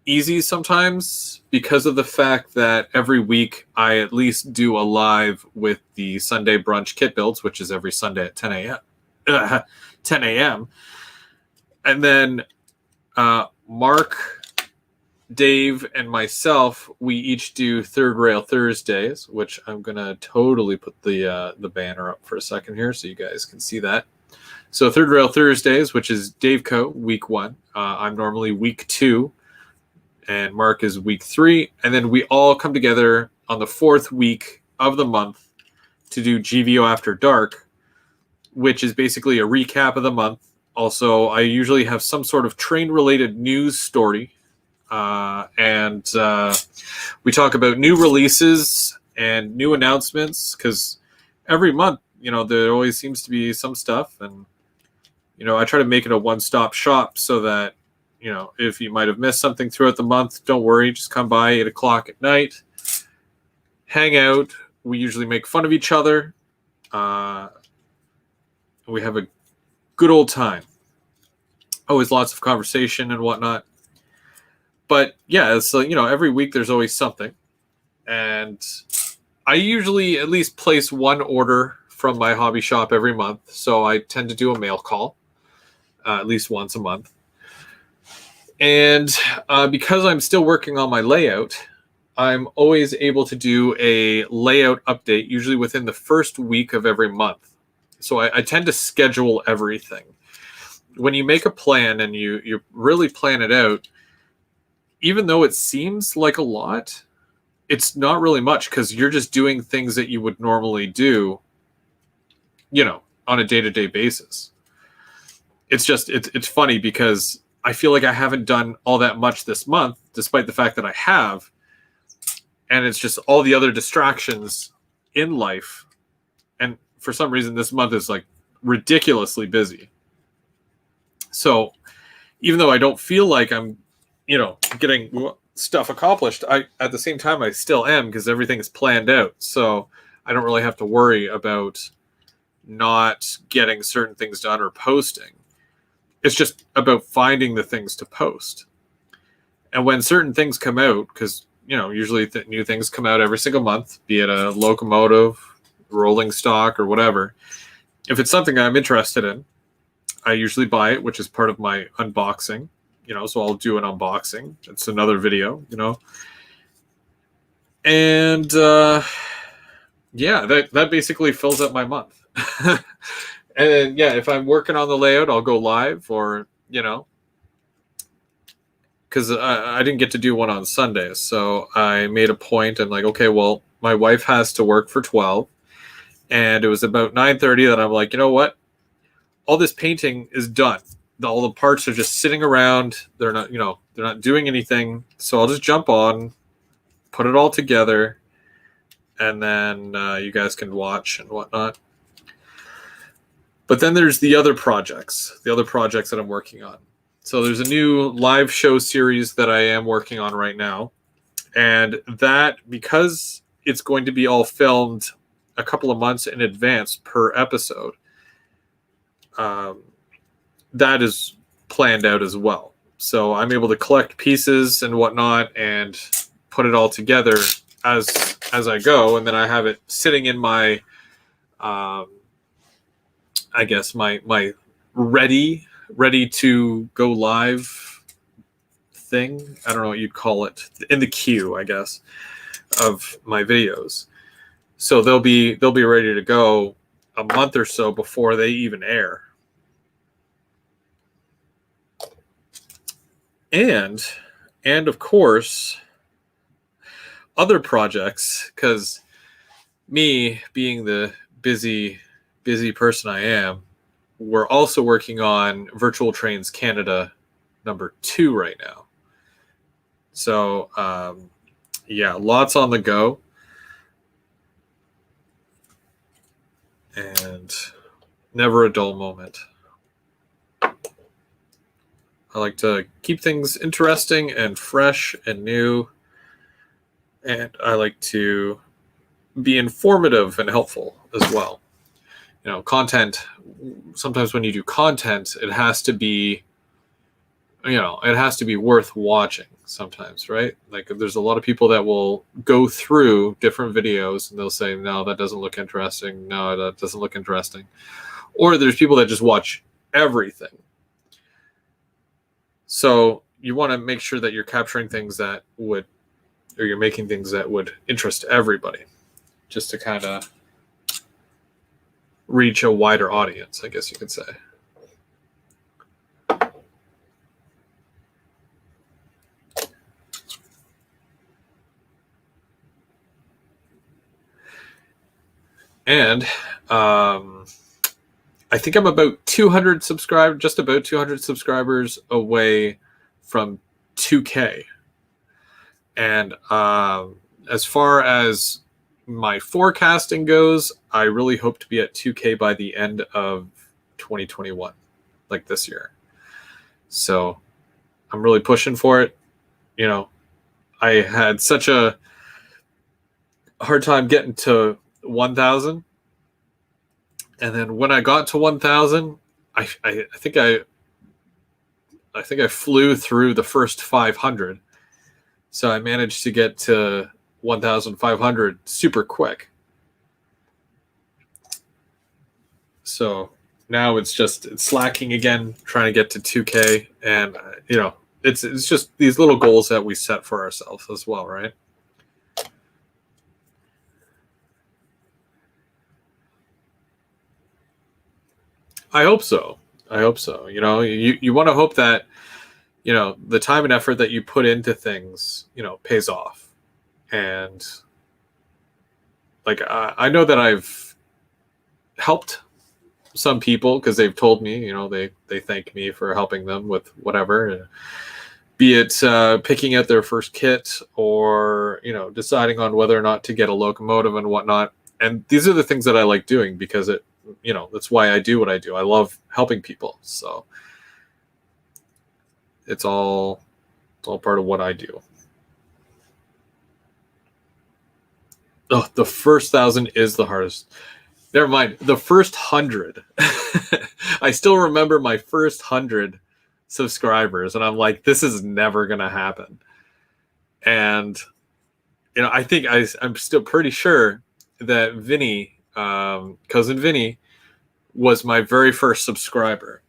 easy sometimes because of the fact that every week I at least do a live with the Sunday Brunch kit builds, which is every Sunday at 10 a.m. 10 a.m. And then Mark, Dave, and myself, we each do Third Rail Thursdays, which I'm going to totally put the banner up for a second here so you guys can see that. So Third Rail Thursdays, which is Dave Co. week 1. I'm normally week 2, and Mark is week 3. And then we all come together on the 4th week of the month to do GVO After Dark, which is basically a recap of the month. Also, I usually have some sort of train-related news story, and we talk about new releases and new announcements, because every month, there always seems to be some stuff, and, I try to make it a one-stop shop so that, if you might have missed something throughout the month, don't worry, just come by 8 o'clock at night, hang out. We usually make fun of each other. We have a good old time. Always lots of conversation and whatnot. But yeah, it's every week there's always something. And I usually at least place one order from my hobby shop every month. So I tend to do a mail call at least once a month. And because I'm still working on my layout, I'm always able to do a layout update, usually within the first week of every month. So I tend to schedule everything. When you make a plan and you really plan it out, even though it seems like a lot, it's not really much because you're just doing things that you would normally do, on a day-to-day basis. It's funny because I feel like I haven't done all that much this month, despite the fact that I have. And it's just all the other distractions in life. And for some reason, this month is like ridiculously busy. So even though I don't feel like I'm, getting stuff accomplished, at the same time, I still am because everything is planned out. So I don't really have to worry about not getting certain things done or posting. It's just about finding the things to post. And when certain things come out, because, usually new things come out every single month, be it a locomotive, rolling stock, or whatever. If it's something I'm interested in, I usually buy it, which is part of my unboxing, so I'll do an unboxing. It's another video, And that basically fills up my month. And then, if I'm working on the layout, I'll go live or, because I didn't get to do one on Sundays. So I made a point and like, okay, well, my wife has to work for 12. And it was about 9:30 that I'm like, you know what? All this painting is done. All the parts are just sitting around. They're not doing anything. So I'll just jump on, put it all together, and then you guys can watch and whatnot. But then there's the other projects that I'm working on. So there's a new live show series that I am working on right now. And that, because it's going to be all filmed a couple of months in advance per episode, that is planned out as well. So I'm able to collect pieces and whatnot and put it all together as I go. And then I have it sitting in my, I guess my ready to go live thing. I don't know what you'd call it, in the queue, I guess, of my videos. So they'll be ready to go a month or so before they even air. And of course, other projects, because me being the busy person I am, we're also working on Virtual Trains Canada #2 right now. So, lots on the go. And never a dull moment. I like to keep things interesting and fresh and new. And I like to be informative and helpful as well. Content, sometimes when you do content, it has to be worth watching sometimes, right? Like there's a lot of people that will go through different videos and they'll say, no, that doesn't look interesting. No, that doesn't look interesting. Or there's people that just watch everything. So you want to make sure that you're capturing things that would, or you're making things that would interest everybody, just to kind of reach a wider audience, I guess you could say. And I think I'm about 200 subscribers, just about 200 subscribers away from 2K. And as far as my forecasting goes, I really hope to be at 2K by the end of 2021, like this year. So I'm really pushing for it. I had such a hard time getting to 1,000. And then when I got to 1,000, I think I flew through the first 500. So I managed to get to 1,500 super quick. So now it's slacking again, trying to get to 2K. And, it's just these little goals that we set for ourselves as well, right? I hope so. I hope so. You know, you want to hope that, you know, the time and effort that you put into things, you know, pays off. And like, I know that I've helped some people because they've told me, you know, they thank me for helping them with whatever, be it picking out their first kit or, you know, deciding on whether or not to get a locomotive and whatnot. And these are the things that I like doing because it, you know, that's why I do what I do. I love helping people. So it's all part of what I do. Oh, the first 1,000 is the hardest. Never mind. The first 100. I still remember my first 100 subscribers, and I'm like, this is never gonna happen. And you know, I think I'm still pretty sure that Vinny, cousin Vinny, was my very first subscriber,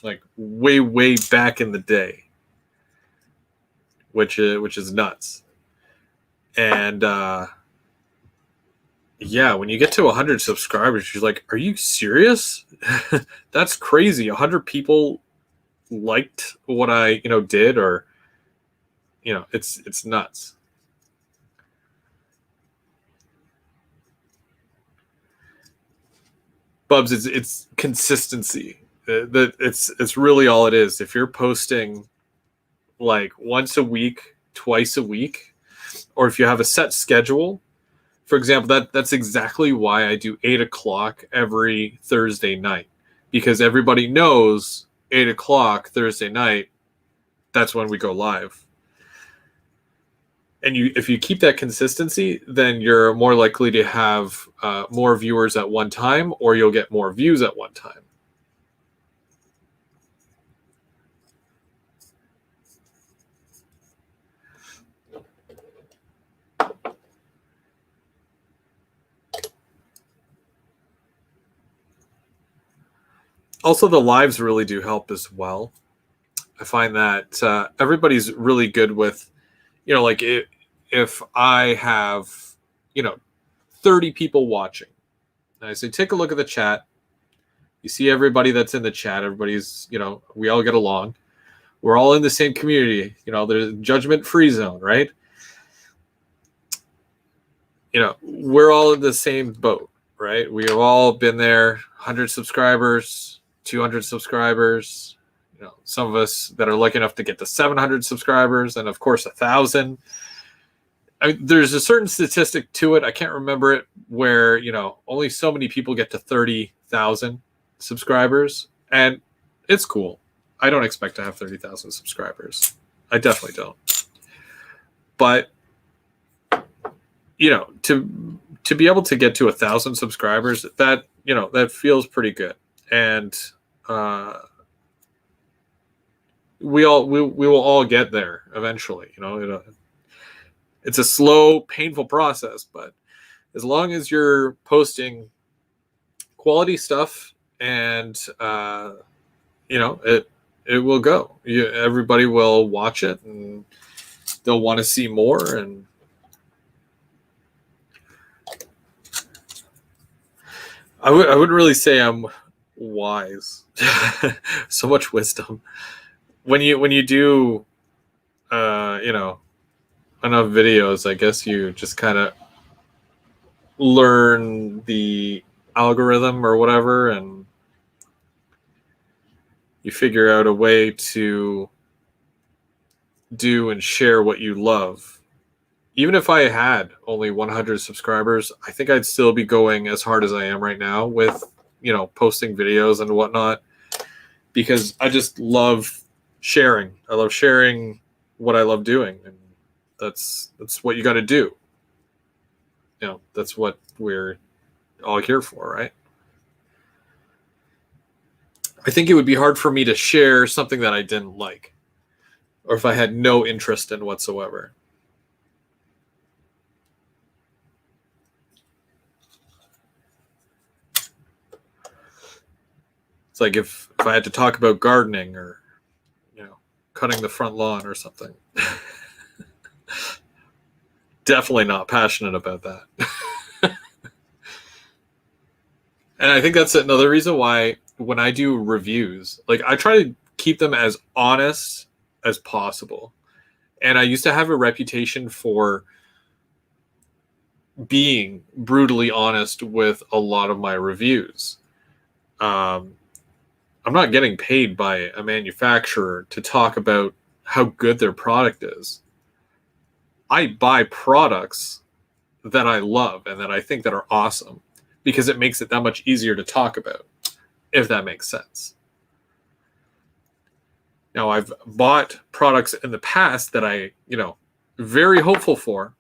like way back in the day, which is nuts. And yeah, when you get to 100 subscribers, you're like, are you serious? That's crazy. 100 people liked what I, you know, did, or, you know, it's nuts. Bubs, it's consistency. That it's really all it is. If you're posting like once a week, twice a week, or if you have a set schedule, for example, that's exactly why I do 8 o'clock every Thursday night, because everybody knows 8 o'clock Thursday night, that's when we go live. And if you keep that consistency, then you're more likely to have more viewers at one time, or you'll get more views at one time. Also, the lives really do help as well. I find that everybody's really good with, you know, like if I have, you know, 30 people watching, and I say, take a look at the chat. You see everybody that's in the chat. Everybody's, you know, we all get along. We're all in the same community. You know, there's a judgment-free zone, right? You know, we're all in the same boat, right? We've all been there. 100 subscribers, 200 subscribers. You know, some of us that are lucky enough to get to 700 subscribers, and of course 1,000. I mean, there's a certain statistic to it. I can't remember it, where, you know, only so many people get to 30,000 subscribers, and it's cool. I don't expect to have 30,000 subscribers. I definitely don't. But you know, to be able to get to 1,000 subscribers, that, you know, that feels pretty good. And we will all get there eventually. You know, it's a slow, painful process, but as long as you're posting quality stuff, and you know, it will go. Everybody will watch it, and they'll want to see more. And I wouldn't really say I'm wise. So much wisdom. When you do, you know, enough videos, I guess you just kind of learn the algorithm or whatever, and you figure out a way to do and share what you love. Even if I had only 100 subscribers, I think I'd still be going as hard as I am right now with, you know, posting videos and whatnot, because I just love sharing. I love sharing what I love doing, and that's what you got to do. You know, that's what we're all here for, right? I think it would be hard for me to share something that I didn't like, or if I had no interest in whatsoever. It's like if I had to talk about gardening, or, you know, cutting the front lawn or something. Definitely not passionate about that. And I think that's another reason why when I do reviews, like I try to keep them as honest as possible. And I used to have a reputation for being brutally honest with a lot of my reviews. I'm not getting paid by a manufacturer to talk about how good their product is. I buy products that I love and that I think that are awesome because it makes it that much easier to talk about, if that makes sense. Now, I've bought products in the past that I, very hopeful for,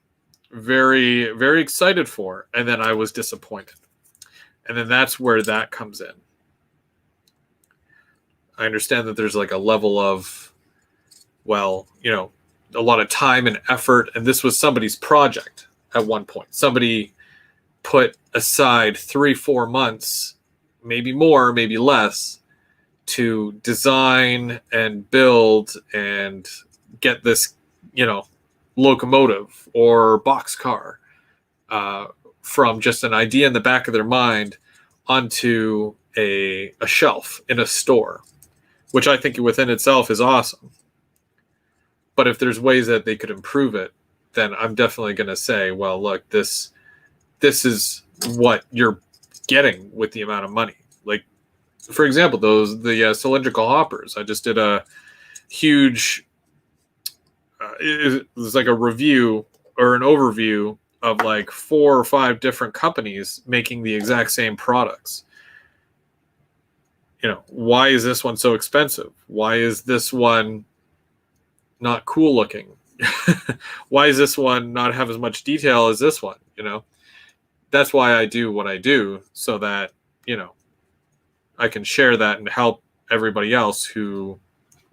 very, very excited for, and then I was disappointed. And then that's where that comes in. I understand that there's like a level of, a lot of time and effort, and this was somebody's project at one point. Somebody put aside 3-4 months, maybe more, maybe less, to design and build and get this, locomotive or boxcar from just an idea in the back of their mind onto a shelf in a store, which I think within itself is awesome. But if there's ways that they could improve it, then I'm definitely going to say, well, look, this is what you're getting with the amount of money. Like, for example, the cylindrical hoppers. I just did a huge, it was like a review or an overview of like 4 or 5 different companies making the exact same products. Why is this one so expensive? Why is this one not cool looking? Why does this one not have as much detail as this one? That's why I do what I do, so that, I can share that and help everybody else who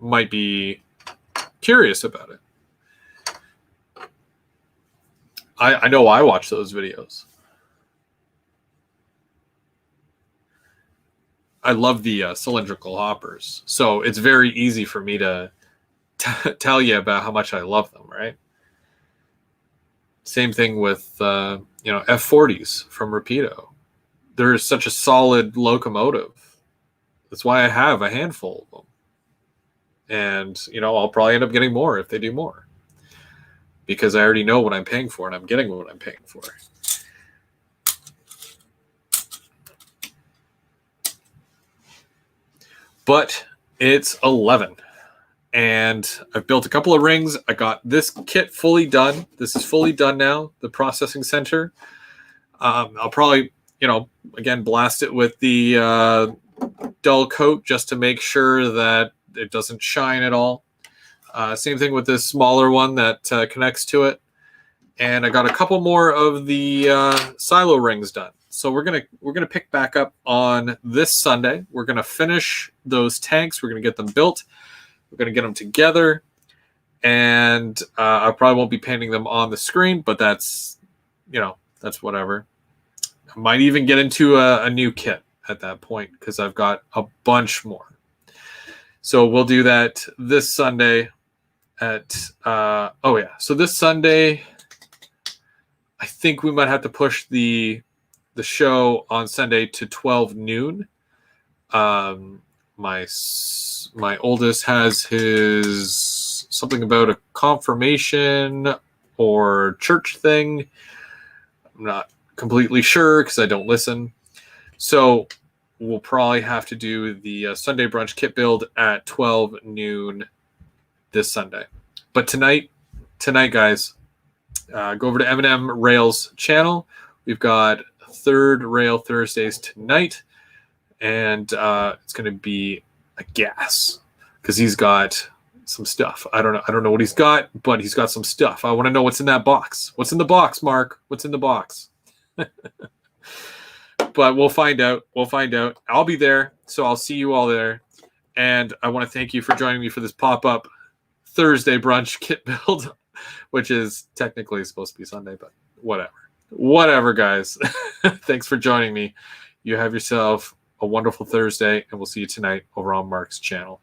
might be curious about it. I know I watch those videos. I love the cylindrical hoppers, so it's very easy for me to tell you about how much I love them, right? Same thing with F40s from Rapido. They're such a solid locomotive. That's why I have a handful of them. And, I'll probably end up getting more if they do more. Because I already know what I'm paying for, and I'm getting what I'm paying for. But it's 11. And I've built a couple of rings. I got this kit fully done. This is fully done now, the processing center. I'll probably, again, blast it with the dull coat just to make sure that it doesn't shine at all. Same thing with this smaller one that connects to it. And I got a couple more of the silo rings done. So we're gonna pick back up on this Sunday. We're gonna finish those tanks. We're gonna get them built. We're gonna get them together, and I probably won't be painting them on the screen, but that's whatever. I might even get into a new kit at that point because I've got a bunch more. So we'll do that this Sunday at So this Sunday, I think we might have to push the show on Sunday to 12 noon. My oldest has his something about a confirmation or church thing. I'm not completely sure because I don't listen. So we'll probably have to do the Sunday brunch kit build at 12 noon this Sunday. But tonight, guys, go over to M&M Rails channel. We've got Third Rail Thursdays tonight, and it's going to be a gas because he's got some stuff. I don't know what he's got, but he's got some stuff. I want to know what's in that box. What's in the box, Mark? What's in the box? But we'll find out. I'll be there, so I'll see you all there. And I want to thank you for joining me for this pop-up Thursday brunch kit build, which is technically supposed to be Sunday, but whatever, guys. Thanks for joining me. You have yourself a wonderful Thursday, and we'll see you tonight over on Mark's channel.